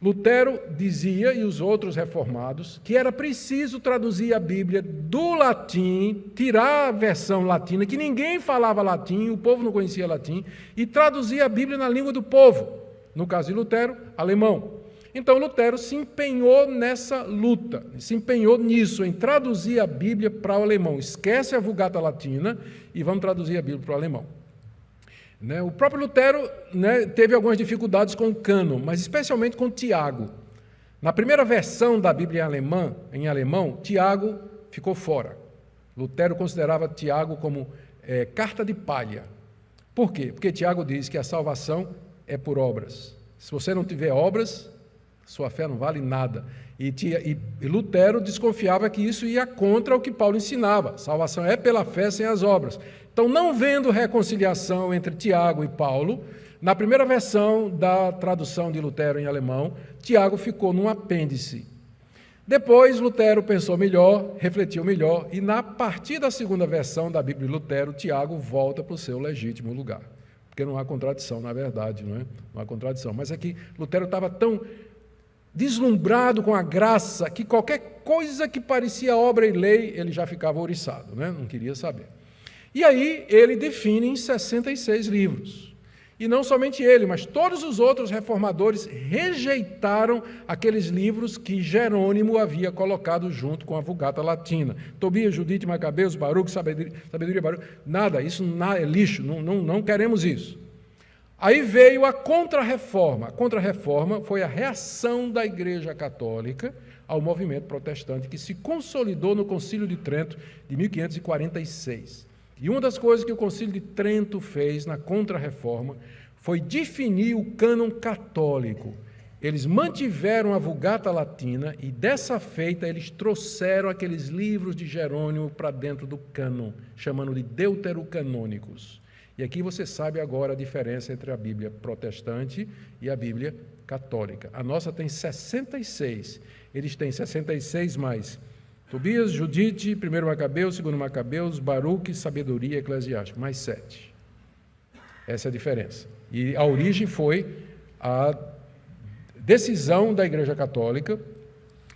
Lutero dizia, e os outros reformados, que era preciso traduzir a Bíblia do latim, tirar a versão latina, que ninguém falava latim, o povo não conhecia latim, e traduzir a Bíblia na língua do povo. No caso de Lutero, alemão. Então Lutero se empenhou nessa luta, se empenhou nisso, em traduzir a Bíblia para o alemão. Esquece a Vulgata Latina e vamos traduzir a Bíblia para o alemão. O próprio Lutero, teve algumas dificuldades com o cânon, mas especialmente com Tiago. Na primeira versão da Bíblia em alemão, Tiago ficou fora. Lutero considerava Tiago como carta de palha. Por quê? Porque Tiago diz que a salvação é por obras. Se você não tiver obras, sua fé não vale nada. E Lutero desconfiava que isso ia contra o que Paulo ensinava. Salvação é pela fé sem as obras. Então, não vendo reconciliação entre Tiago e Paulo, na primeira versão da tradução de Lutero em alemão, Tiago ficou num apêndice. Depois, Lutero pensou melhor, refletiu melhor, e a partir da segunda versão da Bíblia de Lutero, Tiago volta para o seu legítimo lugar. Porque não há contradição, na verdade, não é? Não há contradição. Mas é que Lutero estava tão deslumbrado com a graça que qualquer coisa que parecia obra e lei, ele já ficava ouriçado, né? Não queria saber. E aí ele define em 66 livros. E não somente ele, mas todos os outros reformadores rejeitaram aqueles livros que Jerônimo havia colocado junto com a Vulgata Latina. Tobias, Judite, Macabeus, Baruque, Sabedoria, Baruque, nada, isso é lixo, não queremos isso. Aí veio a Contra-Reforma. A Contra-Reforma foi a reação da Igreja Católica ao movimento protestante que se consolidou no Concílio de Trento de 1546. E uma das coisas que o Concílio de Trento fez na Contra-Reforma foi definir o cânon católico. Eles mantiveram a Vulgata Latina e, dessa feita, eles trouxeram aqueles livros de Jerônimo para dentro do cânon, chamando de deuterocanônicos. E aqui você sabe agora a diferença entre a Bíblia protestante e a Bíblia católica. A nossa tem 66. Eles têm 66 mais Tobias, Judite, 1 Macabeus, 2 Macabeus, Baruque, Sabedoria, Eclesiástico, mais 7. Essa é a diferença. E a origem foi a decisão da Igreja Católica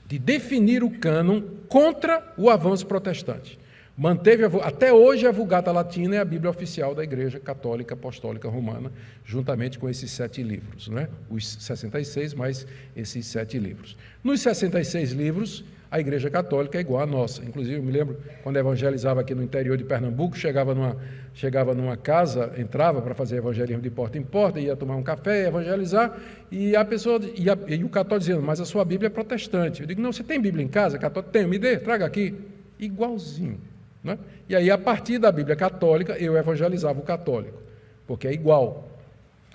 de definir o cânon contra o avanço protestante. Manteve, até hoje, a Vulgata Latina é a Bíblia oficial da Igreja Católica Apostólica Romana, juntamente com esses 7 livros, né? Os 66 mais esses 7 livros. Nos 66 livros, a Igreja Católica é igual à nossa. Inclusive, eu me lembro, quando evangelizava aqui no interior de Pernambuco, chegava numa casa, entrava para fazer evangelismo de porta em porta, ia tomar um café, ia evangelizar, e a pessoa, e o católico dizendo, mas a sua Bíblia é protestante. Eu digo, não, você tem Bíblia em casa? Católico, tem, me dê, traga aqui. Igualzinho. Né? E aí, a partir da Bíblia católica, eu evangelizava o católico, porque é igual.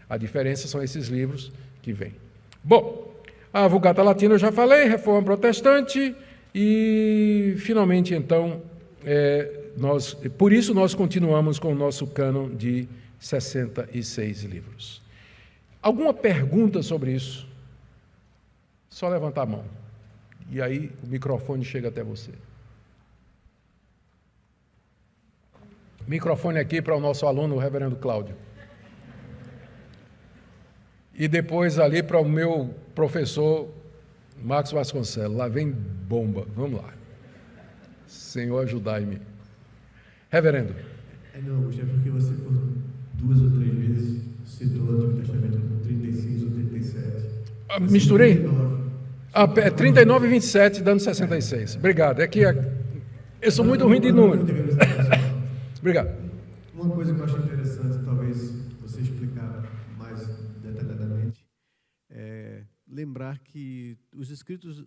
A diferença são esses livros que vêm. Bom, a Vulgata Latina eu já falei, Reforma Protestante, e, finalmente, então, por isso nós continuamos com o nosso cânon de 66 livros. Alguma pergunta sobre isso? Só levantar a mão. E aí o microfone chega até você. Microfone aqui para o nosso aluno, o reverendo Cláudio. E depois ali para o meu professor, Marcos Vasconcelos. Lá vem bomba. Vamos lá. Senhor, ajudai-me. Reverendo. Não, Augusto, é porque você, por 2 ou 3 vezes, citou o Antigo Testamento como 36 ou 37. Misturei? 39 e 27, dando 66. Obrigado. É que eu sou muito ruim de número. Obrigado. Uma coisa que eu acho interessante, talvez você explicar mais detalhadamente, é lembrar que os escritos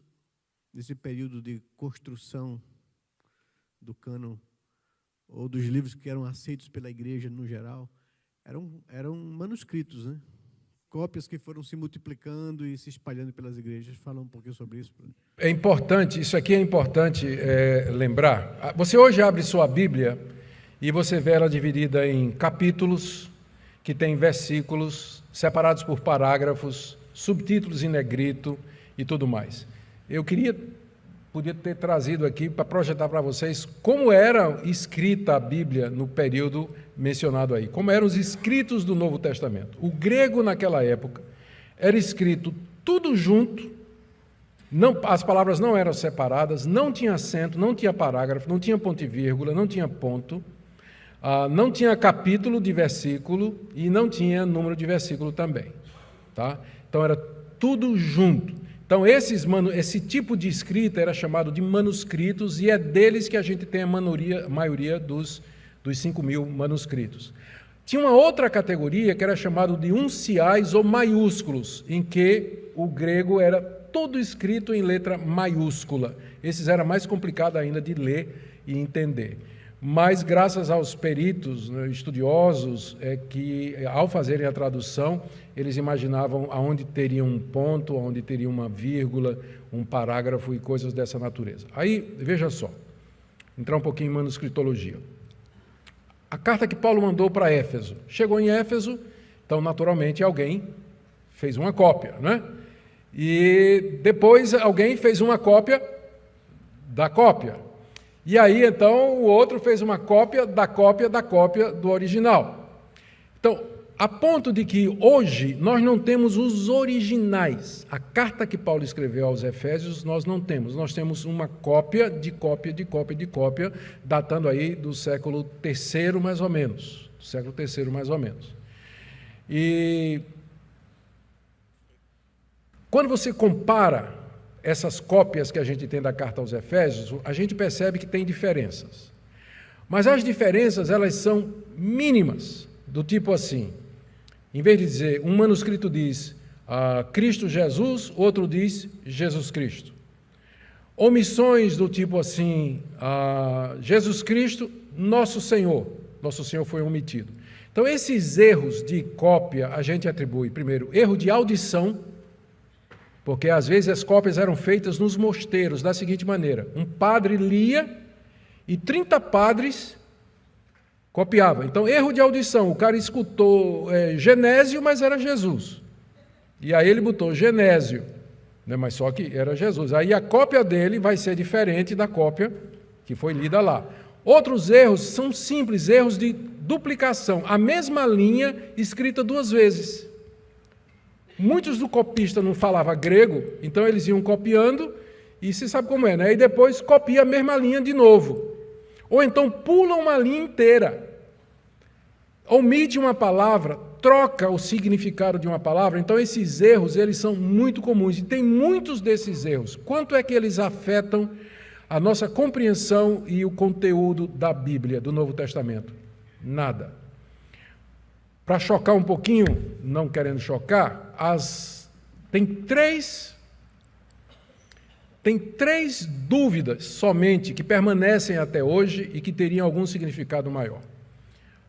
desse período de construção do cânon, ou dos livros que eram aceitos pela igreja no geral, eram manuscritos, né? Cópias que foram se multiplicando e se espalhando pelas igrejas. Fala um pouquinho sobre isso. É importante, isso aqui é importante lembrar. Você hoje abre sua Bíblia e você vê ela dividida em capítulos, que tem versículos, separados por parágrafos, subtítulos em negrito e tudo mais. Eu podia ter trazido aqui para projetar para vocês como era escrita a Bíblia no período mencionado aí, como eram os escritos do Novo Testamento. O grego naquela época era escrito tudo junto, as palavras não eram separadas, não tinha acento, não tinha parágrafo, não tinha ponto e vírgula, não tinha ponto, não tinha capítulo de versículo e não tinha número de versículo também. Tá? Então era tudo junto. Então, esse tipo de escrita era chamado de manuscritos, e é deles que a gente tem a maioria dos 5.000 manuscritos. Tinha uma outra categoria que era chamado de unciais ou maiúsculos, em que o grego era todo escrito em letra maiúscula. Esses era mais complicado ainda de ler e entender. Mas, graças aos peritos, né, estudiosos, que, ao fazerem a tradução, eles imaginavam aonde teria um ponto, aonde teria uma vírgula, um parágrafo e coisas dessa natureza. Aí, veja só, entrar um pouquinho em manuscritologia. A carta que Paulo mandou para Éfeso, chegou em Éfeso, então, naturalmente, alguém fez uma cópia, né? E depois alguém fez uma cópia da cópia. E aí, então, o outro fez uma cópia da cópia da cópia do original. Então, a ponto de que hoje nós não temos os originais. A carta que Paulo escreveu aos Efésios nós não temos. Nós temos uma cópia de cópia de cópia de cópia, datando aí do século III mais ou menos. Do século III mais ou menos. E quando você compara essas cópias que a gente tem da carta aos Efésios, a gente percebe que tem diferenças. Mas as diferenças, elas são mínimas, do tipo assim, em vez de dizer, um manuscrito diz Cristo Jesus, outro diz Jesus Cristo. Omissões do tipo assim, Jesus Cristo, nosso Senhor foi omitido. Então, esses erros de cópia, a gente atribui, primeiro, erro de audição, porque às vezes as cópias eram feitas nos mosteiros da seguinte maneira: um padre lia e 30 padres Copiava. Então, erro de audição. O cara escutou Genésio, mas era Jesus. E aí ele botou Genésio, né? Mas só que era Jesus. Aí a cópia dele vai ser diferente da cópia que foi lida lá. Outros erros são simples, erros de duplicação. A mesma linha escrita 2 vezes. Muitos do copista não falavam grego, então eles iam copiando, e você sabe como é, né? E depois copia a mesma linha de novo. Ou então pula uma linha inteira. Omite uma palavra, troca o significado de uma palavra. Então esses erros, eles são muito comuns. E tem muitos desses erros. Quanto é que eles afetam a nossa compreensão e o conteúdo da Bíblia, do Novo Testamento? Nada. Para chocar um pouquinho, não querendo chocar, tem três dúvidas somente que permanecem até hoje e que teriam algum significado maior.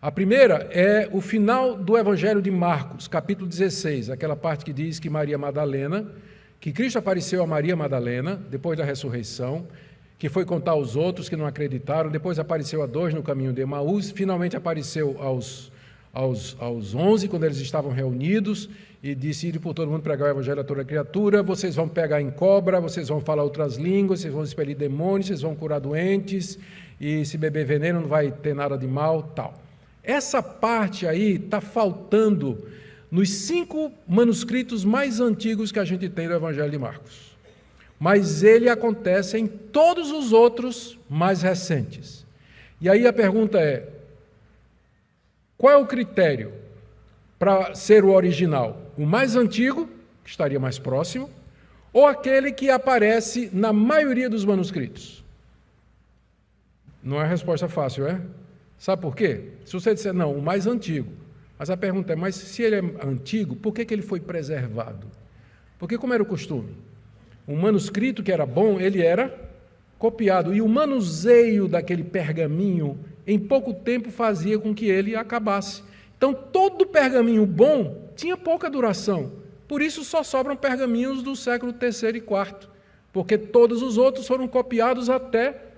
A primeira é o final do Evangelho de Marcos, capítulo 16, aquela parte que diz que Maria Madalena, que Cristo apareceu a Maria Madalena, depois da ressurreição, que foi contar aos outros que não acreditaram, depois apareceu a 2 no caminho de Emaús, finalmente apareceu aos 11, quando eles estavam reunidos, e disse: "Ide por todo mundo pregar o evangelho a toda criatura, vocês vão pegar em cobra, vocês vão falar outras línguas, vocês vão expelir demônios, vocês vão curar doentes, e se beber veneno não vai ter nada de mal", tal. Essa parte aí está faltando nos 5 manuscritos mais antigos que a gente tem do Evangelho de Marcos. Mas ele acontece em todos os outros mais recentes. E aí a pergunta é: qual é o critério para ser o original? O mais antigo, que estaria mais próximo, ou aquele que aparece na maioria dos manuscritos? Não é a resposta fácil, é? Sabe por quê? Se você disser, não, o mais antigo. Mas a pergunta é, mas se ele é antigo, por que ele foi preservado? Porque como era o costume? Um manuscrito que era bom, ele era copiado. E o manuseio daquele pergaminho, em pouco tempo, fazia com que ele acabasse. Então, todo pergaminho bom tinha pouca duração. Por isso, só sobram pergaminhos do século III e IV, porque todos os outros foram copiados até.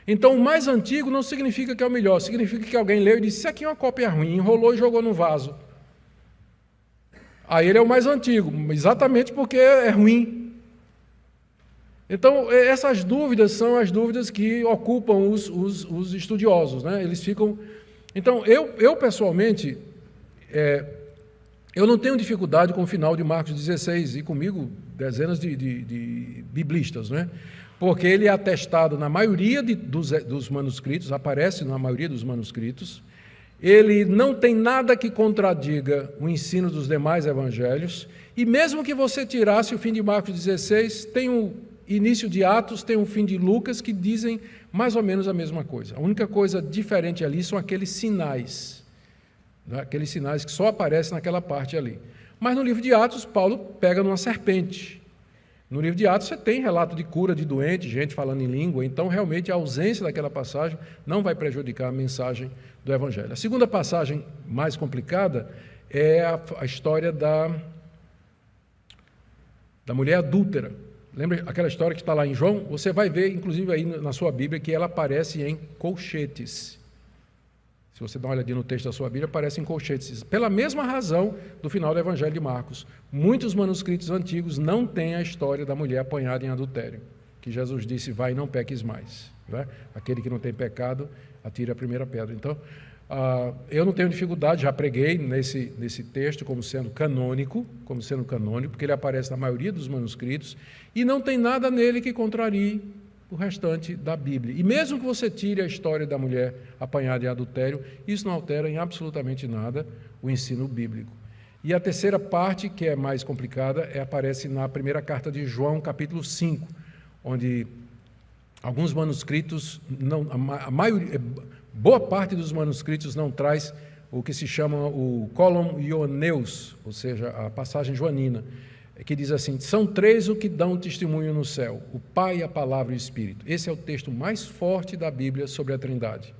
Então, o mais antigo não significa que é o melhor, significa que alguém leu e disse: "Isso aqui é uma cópia ruim", enrolou e jogou no vaso. Aí ele é o mais antigo, exatamente porque é ruim. Então, essas dúvidas são as dúvidas que ocupam os estudiosos, né? Eles ficam... Então, eu pessoalmente, eu não tenho dificuldade com o final de Marcos 16, e comigo dezenas de biblistas, né? Porque ele é atestado na maioria dos manuscritos, aparece na maioria dos manuscritos, ele não tem nada que contradiga o ensino dos demais evangelhos, e mesmo que você tirasse o fim de Marcos 16, tem o início de Atos, tem o fim de Lucas, que dizem mais ou menos a mesma coisa. A única coisa diferente ali são aqueles sinais, né? Aqueles sinais que só aparecem naquela parte ali. Mas no livro de Atos, Paulo pega numa serpente. No livro de Atos você tem relato de cura de doente, gente falando em língua, então realmente a ausência daquela passagem não vai prejudicar a mensagem do Evangelho. A segunda passagem mais complicada é a história da mulher adúltera. Lembra aquela história que está lá em João? Você vai ver, inclusive, aí na sua Bíblia, que ela aparece em colchetes. Se você dá uma olhadinha no texto da sua Bíblia, aparece em colchetes. Pela mesma razão do final do Evangelho de Marcos. Muitos manuscritos antigos não têm a história da mulher apanhada em adultério, que Jesus disse: "Vai e não peques mais", né? Aquele que não tem pecado, atire a primeira pedra. Então, eu não tenho dificuldade, já preguei nesse texto como sendo canônico, porque ele aparece na maioria dos manuscritos, e não tem nada nele que contrarie o restante da Bíblia. E mesmo que você tire a história da mulher apanhada em adultério, isso não altera em absolutamente nada o ensino bíblico. E a terceira parte, que é mais complicada, aparece na primeira carta de João, capítulo 5, onde alguns manuscritos, boa parte dos manuscritos não traz o que se chama o colon ioneus, ou seja, a passagem joanina, que diz assim: "São 3 o que dão testemunho no céu, o Pai, a Palavra e o Espírito". Esse é o texto mais forte da Bíblia sobre a Trindade.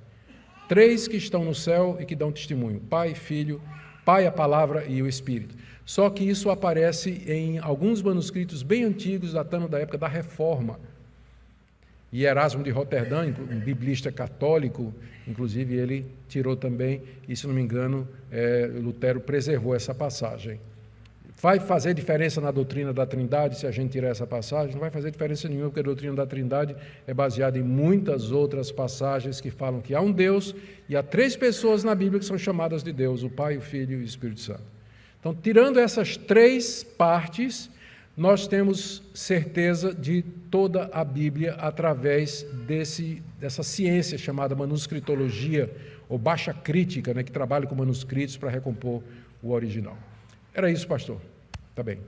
3 que estão no céu e que dão testemunho: Pai, Filho, Pai, a Palavra e o Espírito. Só que isso aparece em alguns manuscritos bem antigos, datando da época da Reforma. E Erasmo de Roterdã, um biblista católico, inclusive ele tirou também, e se não me engano, Lutero preservou essa passagem. Vai fazer diferença na doutrina da Trindade se a gente tirar essa passagem? Não vai fazer diferença nenhuma, porque a doutrina da Trindade é baseada em muitas outras passagens que falam que há um Deus e há 3 pessoas na Bíblia que são chamadas de Deus, o Pai, o Filho e o Espírito Santo. Então, tirando essas 3 partes, nós temos certeza de toda a Bíblia através dessa ciência chamada manuscritologia, ou baixa crítica, né, que trabalha com manuscritos para recompor o original. Era isso, pastor. Tá bem.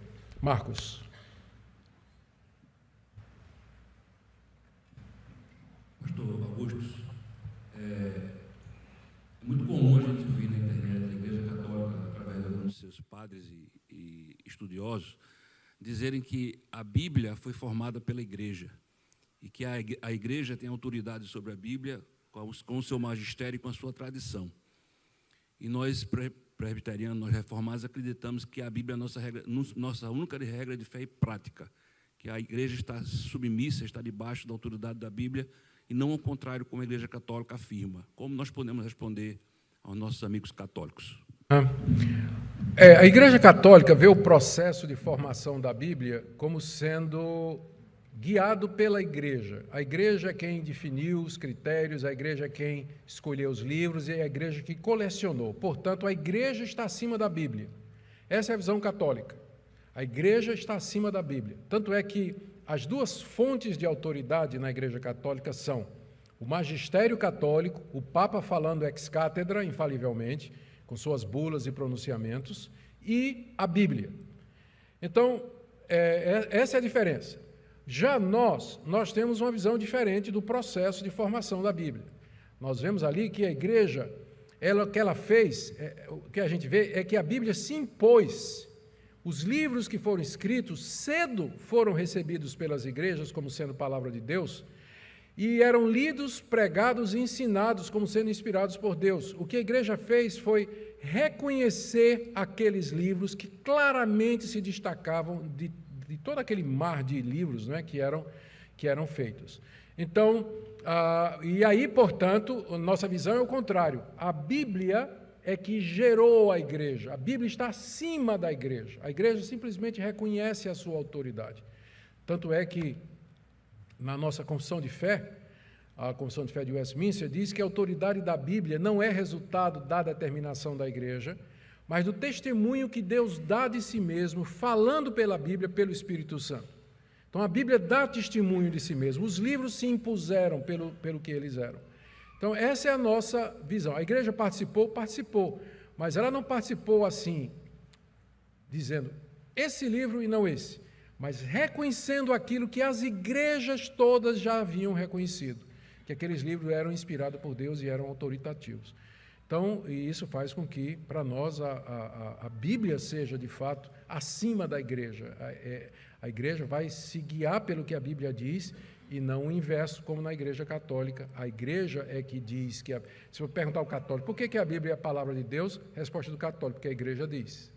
Marcos. Pastor Augusto, é muito comum a gente ouvir na internet a Igreja Católica, através de alguns de seus padres e estudiosos, dizerem que a Bíblia foi formada pela Igreja e que a Igreja tem autoridade sobre a Bíblia com o seu magistério e com a sua tradição. E nós, presbiterianos, nós reformados, acreditamos que a Bíblia é nossa única regra de fé e prática, que a Igreja está submissa, está debaixo da autoridade da Bíblia, e não ao contrário, como a Igreja Católica afirma. Como nós podemos responder aos nossos amigos católicos? A Igreja Católica vê o processo de formação da Bíblia como sendo guiado pela Igreja. A Igreja é quem definiu os critérios, a Igreja é quem escolheu os livros e é a Igreja que colecionou. Portanto, a Igreja está acima da Bíblia. Essa é a visão católica. A Igreja está acima da Bíblia. Tanto é que as 2 fontes de autoridade na Igreja Católica são o magistério católico, o Papa falando ex cátedra, infalivelmente, com suas bulas e pronunciamentos, e a Bíblia. Então, essa é a diferença. Já nós temos uma visão diferente do processo de formação da Bíblia. Nós vemos ali que a Igreja, o que ela fez, o que a gente vê é que a Bíblia se impôs. Os livros que foram escritos cedo foram recebidos pelas igrejas como sendo palavra de Deus, e eram lidos, pregados e ensinados como sendo inspirados por Deus. O que a igreja fez foi reconhecer aqueles livros que claramente se destacavam de todo aquele mar de livros, né, que eram feitos. Então, e aí, portanto, nossa visão é o contrário. A Bíblia é que gerou a igreja. A Bíblia está acima da igreja. A igreja simplesmente reconhece a sua autoridade. Tanto é que na nossa confissão de fé, a confissão de fé de Westminster diz que a autoridade da Bíblia não é resultado da determinação da igreja, mas do testemunho que Deus dá de si mesmo, falando pela Bíblia, pelo Espírito Santo. Então a Bíblia dá testemunho de si mesmo. Os livros se impuseram pelo que eles eram. Então essa é a nossa visão. A igreja participou, mas ela não participou assim, dizendo esse livro e não esse, mas reconhecendo aquilo que as igrejas todas já haviam reconhecido, que aqueles livros eram inspirados por Deus e eram autoritativos. Então, e isso faz com que, para nós, a Bíblia seja, de fato, acima da igreja. A igreja vai se guiar pelo que a Bíblia diz e não o inverso, como na Igreja Católica. A igreja é que diz que... Se eu perguntar ao católico, por que a Bíblia é a palavra de Deus? Resposta do católico, porque a igreja diz.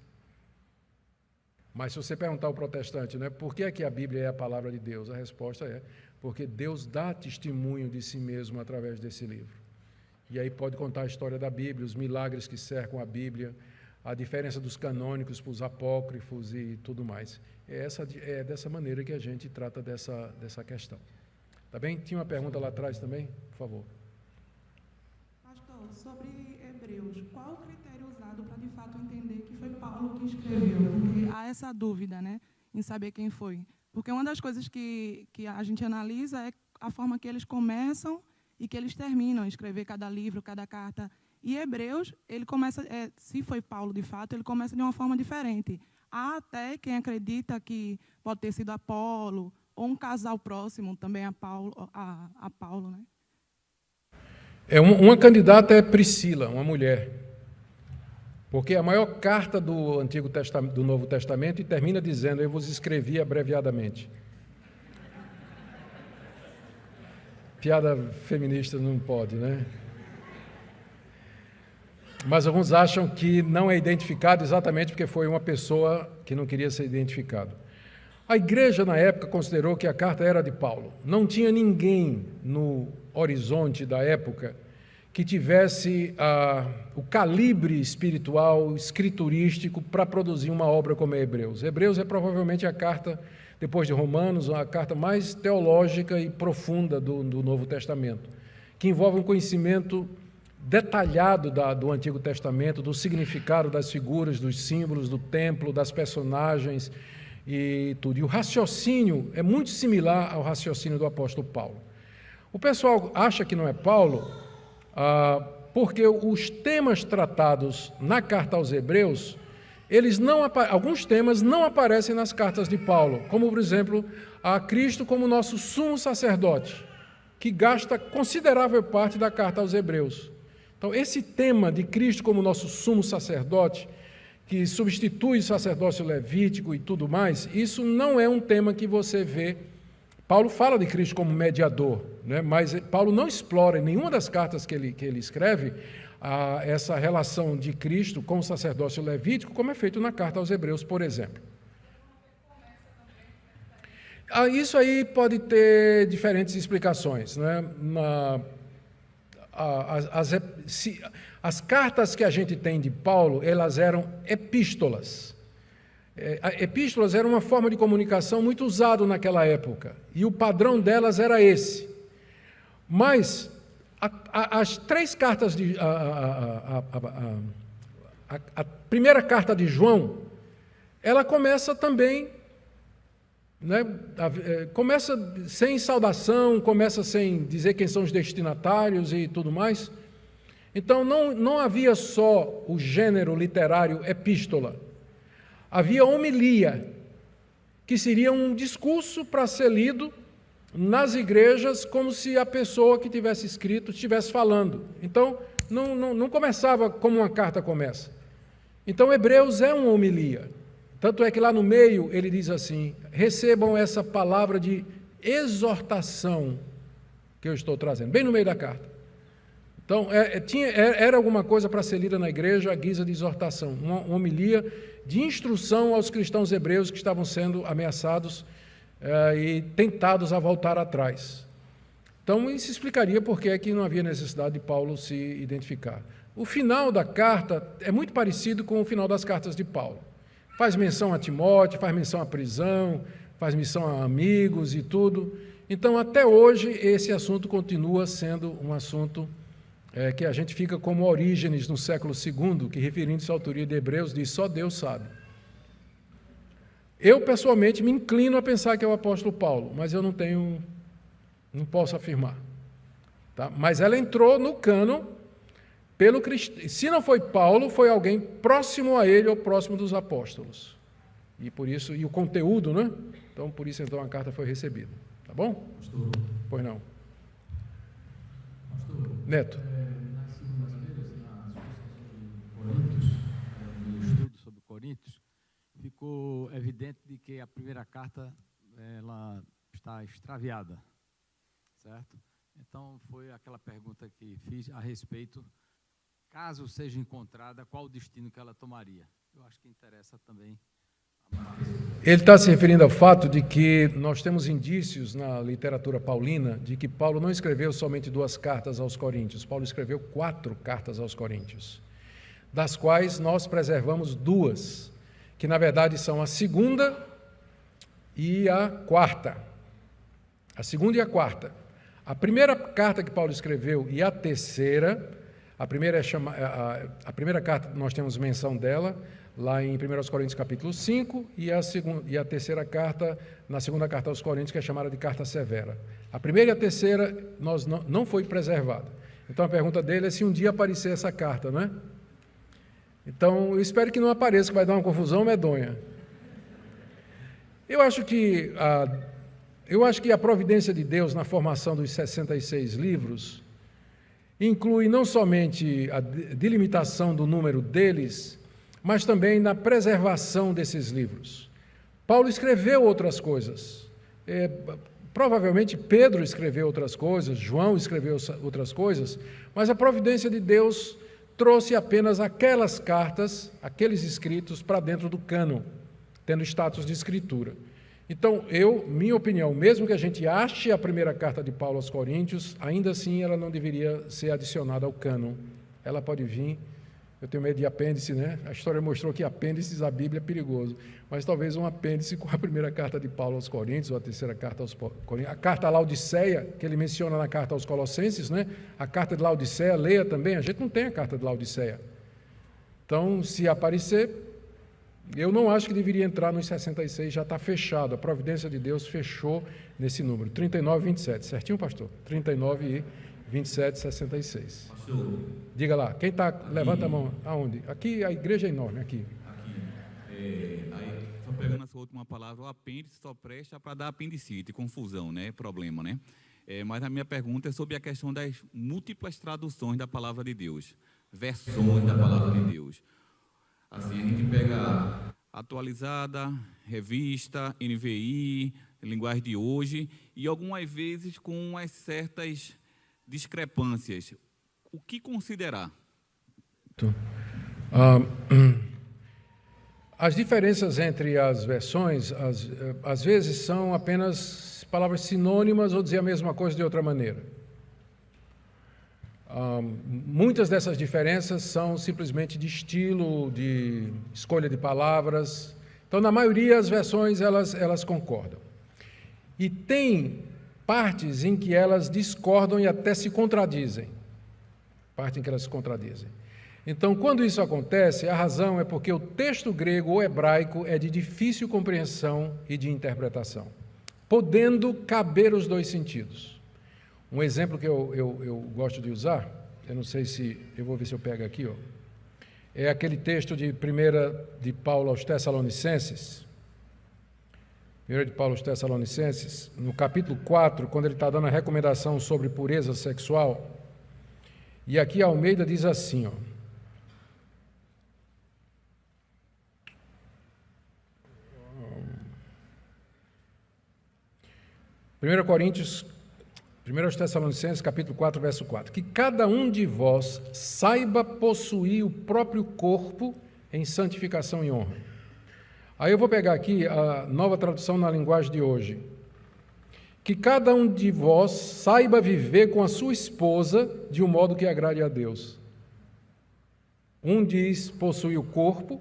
Mas se você perguntar ao protestante, né, por que a Bíblia é a palavra de Deus? A resposta é, porque Deus dá testemunho de si mesmo através desse livro. E aí pode contar a história da Bíblia, os milagres que cercam a Bíblia, a diferença dos canônicos para os apócrifos e tudo mais. É dessa maneira que a gente trata dessa questão. Tá bem? Tinha uma pergunta lá atrás também? Por favor. Pastor, sobre Hebreus, qual o critério usado para de fato entender que foi Paulo que escreveu? Porque há essa dúvida, né, em saber quem foi. Porque uma das coisas que a gente analisa é a forma que eles começam e que eles terminam, escrever cada livro, cada carta. E Hebreus, ele começa, se foi Paulo de fato, ele começa de uma forma diferente. Há até quem acredita que pode ter sido Apolo, ou um casal próximo também a Paulo, né? Uma candidata é Priscila, uma mulher. Porque a maior carta do do Novo Testamento termina dizendo, eu vos escrevi abreviadamente. Piada feminista não pode, né? Mas alguns acham que não é identificado exatamente porque foi uma pessoa que não queria ser identificado. A igreja, na época, considerou que a carta era de Paulo. Não tinha ninguém no horizonte da época que tivesse o calibre espiritual, escriturístico, para produzir uma obra como é Hebreus. Hebreus é provavelmente a carta, depois de Romanos, a carta mais teológica e profunda do Novo Testamento, que envolve um conhecimento detalhado do Antigo Testamento, do significado das figuras, dos símbolos, do templo, das personagens e tudo. E o raciocínio é muito similar ao raciocínio do apóstolo Paulo. O pessoal acha que não é Paulo, porque os temas tratados na carta aos Hebreus, alguns temas não aparecem nas cartas de Paulo, como, por exemplo, a Cristo como nosso sumo sacerdote, que gasta considerável parte da carta aos Hebreus. Então, esse tema de Cristo como nosso sumo sacerdote, que substitui o sacerdócio levítico e tudo mais, isso não é um tema que você vê. Paulo fala de Cristo como mediador, né? Mas Paulo não explora em nenhuma das cartas que ele escreve essa relação de Cristo com o sacerdócio levítico, como é feito na carta aos Hebreus, por exemplo. Isso aí pode ter diferentes explicações, né? As cartas que a gente tem de Paulo, elas eram epístolas. Epístolas era uma forma de comunicação muito usada naquela época, e o padrão delas era esse. Mas as três cartas a primeira carta de João, ela começa também, né, começa sem saudação, começa sem dizer quem são os destinatários e tudo mais. Então não havia só o gênero literário epístola. Havia homilia, que seria um discurso para ser lido nas igrejas, como se a pessoa que tivesse escrito estivesse falando. Então, não começava como uma carta começa. Então, Hebreus é uma homilia. Tanto é que lá no meio ele diz assim: recebam essa palavra de exortação que eu estou trazendo, bem no meio da carta. Então, era alguma coisa para ser lida na igreja à guisa de exortação, uma homilia de instrução aos cristãos hebreus que estavam sendo ameaçados e tentados a voltar atrás. Então, isso explicaria por que é que não havia necessidade de Paulo se identificar. O final da carta é muito parecido com o final das cartas de Paulo. Faz menção a Timóteo, faz menção à prisão, faz menção a amigos e tudo. Então, até hoje, esse assunto continua sendo um assunto que a gente fica como Orígenes no século II, que, referindo-se à autoria de Hebreus, diz: só Deus sabe. Eu, pessoalmente, me inclino a pensar que é o apóstolo Paulo, mas eu não posso afirmar. Tá? Mas ela entrou no cânon pelo cristão. Se não foi Paulo, foi alguém próximo a ele ou próximo dos apóstolos. E por isso, e o conteúdo, né? Então, por isso, então, a carta foi recebida. Tá bom? Pastor. Pois não. Pastor. Neto. Nas segundas-feiras, na discussão sobre Coríntios, no estudo sobre Coríntios, ficou evidente de que a primeira carta ela está extraviada, certo? Então, foi aquela pergunta que fiz a respeito, caso seja encontrada, qual o destino que ela tomaria? Eu acho que interessa também. Ele está se referindo ao fato de que nós temos indícios na literatura paulina de que Paulo não escreveu somente 2 cartas aos Coríntios, Paulo escreveu 4 cartas aos Coríntios, das quais nós preservamos 2, que na verdade são a 2ª e a 4ª. A 2ª e a 4ª. A primeira carta que Paulo escreveu e a 3ª, a primeira carta nós temos menção dela, lá em 1 Coríntios capítulo 5, e a 3ª carta, na 2ª carta aos Coríntios, que é chamada de carta severa. A primeira e a 3ª não foi preservada. Então a pergunta dele é se um dia aparecer essa carta, não é? Então eu espero que não apareça, que vai dar uma confusão medonha. Eu acho que a providência de Deus na formação dos 66 livros inclui não somente a delimitação do número deles, mas também na preservação desses livros. Paulo escreveu outras coisas. Provavelmente Pedro escreveu outras coisas, João escreveu outras coisas, mas a providência de Deus trouxe apenas aquelas cartas, aqueles escritos para dentro do cânon, tendo status de escritura. Então, minha opinião, mesmo que a gente ache a primeira carta de Paulo aos Coríntios, ainda assim ela não deveria ser adicionada ao cânon. Ela pode vir, eu tenho medo de apêndice, né? A história mostrou que apêndices da Bíblia é perigoso, mas talvez um apêndice com a primeira carta de Paulo aos Coríntios, ou a terceira carta aos Coríntios, a carta a Laodiceia, que ele menciona na carta aos Colossenses, né? A carta de Laodiceia, leia também, a gente não tem a carta de Laodiceia. Então, se aparecer, eu não acho que deveria entrar nos 66, já está fechado, a providência de Deus fechou nesse número, 39 e 27, certinho, pastor? 39 e 27, 66. Pastor, diga lá, quem está, levanta a mão, aonde? Aqui, a igreja é enorme, aqui. Aí, só pegando a sua última palavra, o apêndice só presta para dar apendicite, confusão, né? Problema, né? Mas a minha pergunta é sobre a questão das múltiplas traduções da palavra de Deus, versões da palavra de Deus. Assim, a gente pega atualizada, revista, NVI, linguagem de hoje, e algumas vezes com umas certas discrepâncias. O que considerar? As diferenças entre as versões, às vezes, são apenas palavras sinônimas ou dizer a mesma coisa de outra maneira. Muitas dessas diferenças são simplesmente de estilo, de escolha de palavras. Então, na maioria, as versões, elas concordam. E tem partes em que elas discordam e até se contradizem. Parte em que elas se contradizem. Então, quando isso acontece, a razão é porque o texto grego ou hebraico é de difícil compreensão e de interpretação, podendo caber os dois sentidos. Um exemplo que eu gosto de usar, eu não sei se, eu vou ver se eu pego aqui, ó, é aquele texto de Paulo aos Tessalonicenses, 1 de Paulo aos Tessalonicenses, no capítulo 4, quando ele está dando a recomendação sobre pureza sexual, e aqui Almeida diz assim, ó, Primeiro aos Tessalonicenses, capítulo 4, verso 4. Que cada um de vós saiba possuir o próprio corpo em santificação e honra. Aí eu vou pegar aqui a nova tradução na linguagem de hoje. Que cada um de vós saiba viver com a sua esposa de um modo que agrade a Deus. Um diz possuir o corpo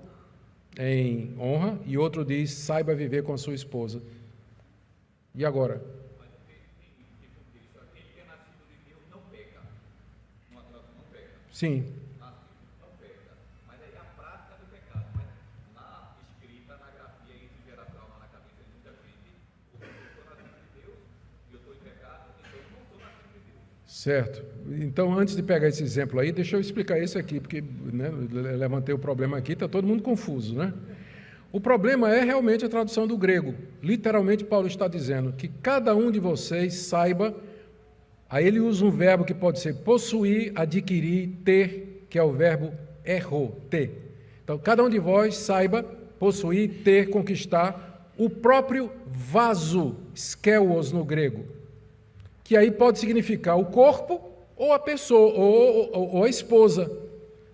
em honra e outro diz saiba viver com a sua esposa. E agora? Sim. Não peca, mas aí a prática do pecado, mas na escrita, na grafia, isso gera trauma na cabeça de muita gente, porque eu estou nascido de Deus, e eu estou em pecado, então eu não estou nascido de Deus. Certo. Então, antes de pegar esse exemplo aí, deixa eu explicar esse aqui, porque eu levantei o problema aqui, está todo mundo confuso, né? O problema é realmente a tradução do grego. Literalmente, Paulo está dizendo que cada um de vocês saiba. Aí ele usa um verbo que pode ser possuir, adquirir, ter, que é o verbo erro, ter. Então, cada um de vós saiba possuir, ter, conquistar o próprio vaso, skelos no grego, que aí pode significar o corpo ou a pessoa, ou a esposa,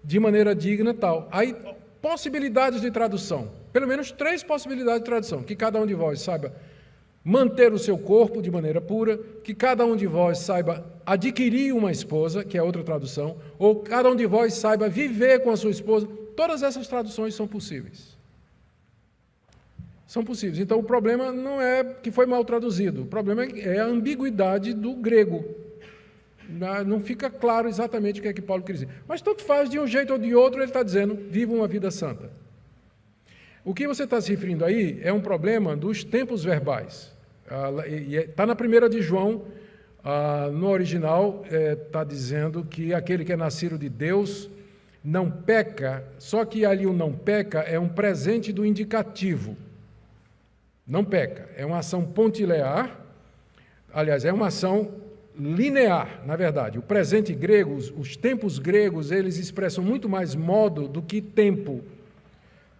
de maneira digna e tal. Aí, possibilidades de tradução, pelo menos 3 possibilidades de tradução, que cada um de vós saiba manter o seu corpo de maneira pura, que cada um de vós saiba adquirir uma esposa, que é outra tradução, ou cada um de vós saiba viver com a sua esposa. Todas essas traduções são possíveis. São possíveis. Então, o problema não é que foi mal traduzido, o problema é a ambiguidade do grego. Não fica claro exatamente o que é que Paulo quer dizer. Mas tanto faz, de um jeito ou de outro, ele está dizendo, viva uma vida santa. O que você está se referindo aí é um problema dos tempos verbais. Está na 1 de João, no original, está dizendo que aquele que é nascido de Deus não peca, só que ali o não peca é um presente do indicativo. Não peca, é uma ação pontilear, aliás, é uma ação linear, na verdade. O presente grego, os tempos gregos, eles expressam muito mais modo do que tempo.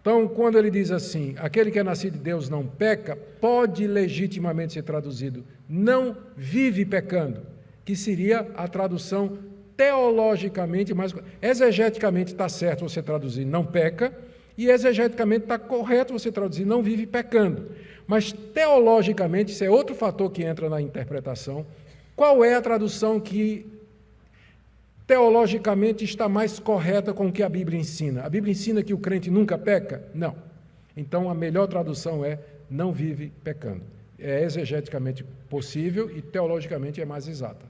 Então, quando ele diz assim, aquele que é nascido de Deus não peca, pode legitimamente ser traduzido, não vive pecando, que seria a tradução teologicamente, mas exegeticamente está certo você traduzir não peca, e exegeticamente está correto você traduzir não vive pecando. Mas teologicamente, isso é outro fator que entra na interpretação. Qual é a tradução que teologicamente está mais correta com o que a Bíblia ensina? A Bíblia ensina que o crente nunca peca? Não. Então, a melhor tradução é não vive pecando. É exegeticamente possível e teologicamente é mais exata.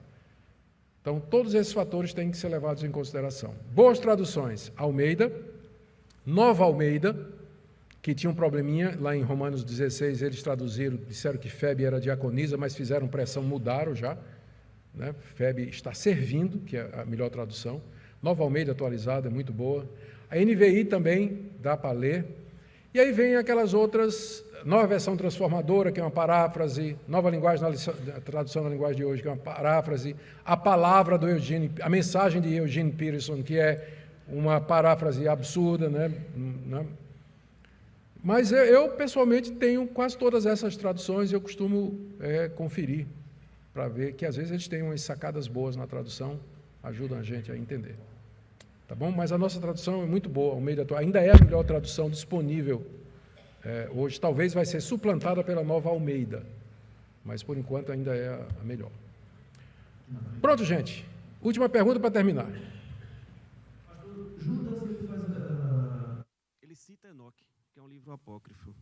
Então, todos esses fatores têm que ser levados em consideração. Boas traduções: Almeida, Nova Almeida, que tinha um probleminha, lá em Romanos 16, eles traduziram, disseram que Febe era diaconisa, mas fizeram pressão, mudaram já, né? Febe está servindo, que é a melhor tradução. Nova Almeida atualizada, é muito boa. A NVI também dá para ler. E aí vem aquelas outras, Nova Versão Transformadora, que é uma paráfrase, Nova Linguagem, a tradução da linguagem de hoje, que é uma paráfrase, a palavra do Eugene, a mensagem de Eugene Peterson, que é uma paráfrase absurda, né? Mas eu, pessoalmente, tenho quase todas essas traduções e eu costumo conferir para ver que, às vezes, eles têm umas sacadas boas na tradução, ajudam a gente a entender. Tá bom? Mas a nossa tradução é muito boa, Almeida ainda é a melhor tradução disponível hoje. Talvez vai ser suplantada pela Nova Almeida, mas, por enquanto, ainda é a melhor. Pronto, gente. Última pergunta para terminar. Judas, ele cita Enoque, que é um livro apócrifo.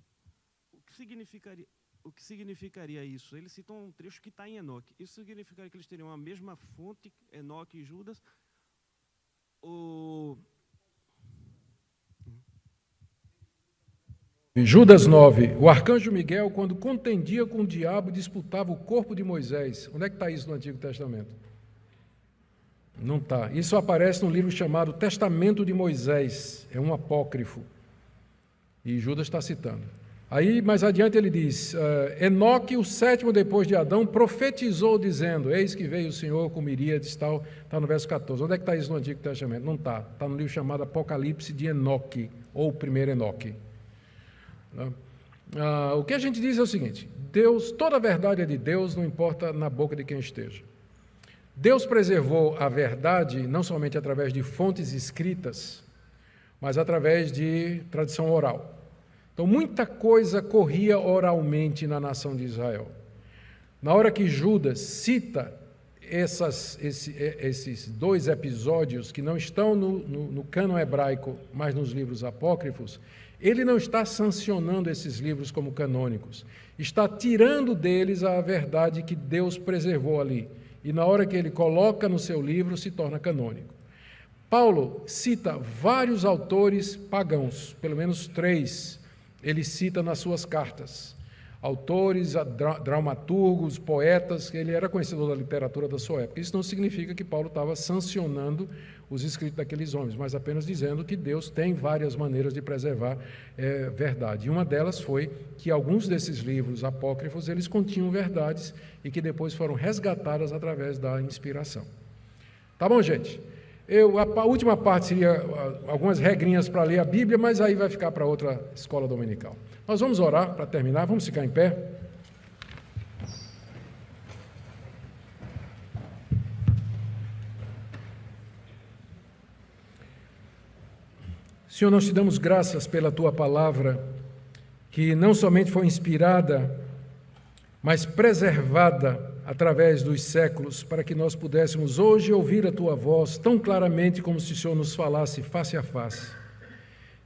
O que significaria isso? Ele cita um trecho que está em Enoque. Isso significaria que eles teriam a mesma fonte, Enoque e Judas? Judas 9. O arcanjo Miguel, quando contendia com o diabo, disputava o corpo de Moisés. Onde é que está isso no Antigo Testamento? Não está. Isso aparece num livro chamado Testamento de Moisés. É um apócrifo. E Judas está citando. Aí, mais adiante, ele diz, Enoque, o sétimo depois de Adão, profetizou dizendo, eis que veio o Senhor com miríades, tal, está no verso 14. Onde é que está isso no Antigo Testamento? Não está. Está no livro chamado Apocalipse de Enoque, ou primeiro Enoque. O que a gente diz é o seguinte, Deus, toda a verdade é de Deus, não importa na boca de quem esteja. Deus preservou a verdade, não somente através de fontes escritas, mas através de tradição oral. Então, muita coisa corria oralmente na nação de Israel. Na hora que Judas cita esses dois episódios que não estão no cânon hebraico, mas nos livros apócrifos, ele não está sancionando esses livros como canônicos. Está tirando deles a verdade que Deus preservou ali. E na hora que ele coloca no seu livro, se torna canônico. Paulo cita vários autores pagãos, pelo menos 3, ele cita nas suas cartas. Autores, dramaturgos, poetas, ele era conhecedor da literatura da sua época. Isso não significa que Paulo estava sancionando os escritos daqueles homens, mas apenas dizendo que Deus tem várias maneiras de preservar verdade. E uma delas foi que alguns desses livros apócrifos, eles continham verdades e que depois foram resgatadas através da inspiração. Tá bom, gente? A última parte seria algumas regrinhas para ler a Bíblia, mas aí vai ficar para outra escola dominical. Nós vamos orar para terminar, vamos ficar em pé. Senhor, nós te damos graças pela tua palavra, que não somente foi inspirada, mas preservada através dos séculos, para que nós pudéssemos hoje ouvir a tua voz tão claramente como se o Senhor nos falasse face a face.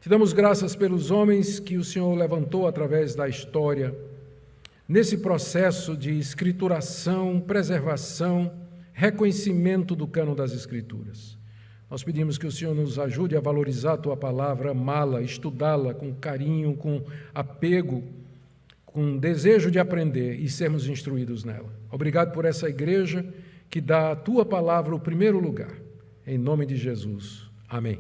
Te damos graças pelos homens que o Senhor levantou através da história, nesse processo de escrituração, preservação, reconhecimento do cânon das Escrituras. Nós pedimos que o Senhor nos ajude a valorizar a tua palavra, amá-la, estudá-la com carinho, com apego, com desejo de aprender e sermos instruídos nela. Obrigado por essa igreja que dá a tua palavra o primeiro lugar. Em nome de Jesus. Amém.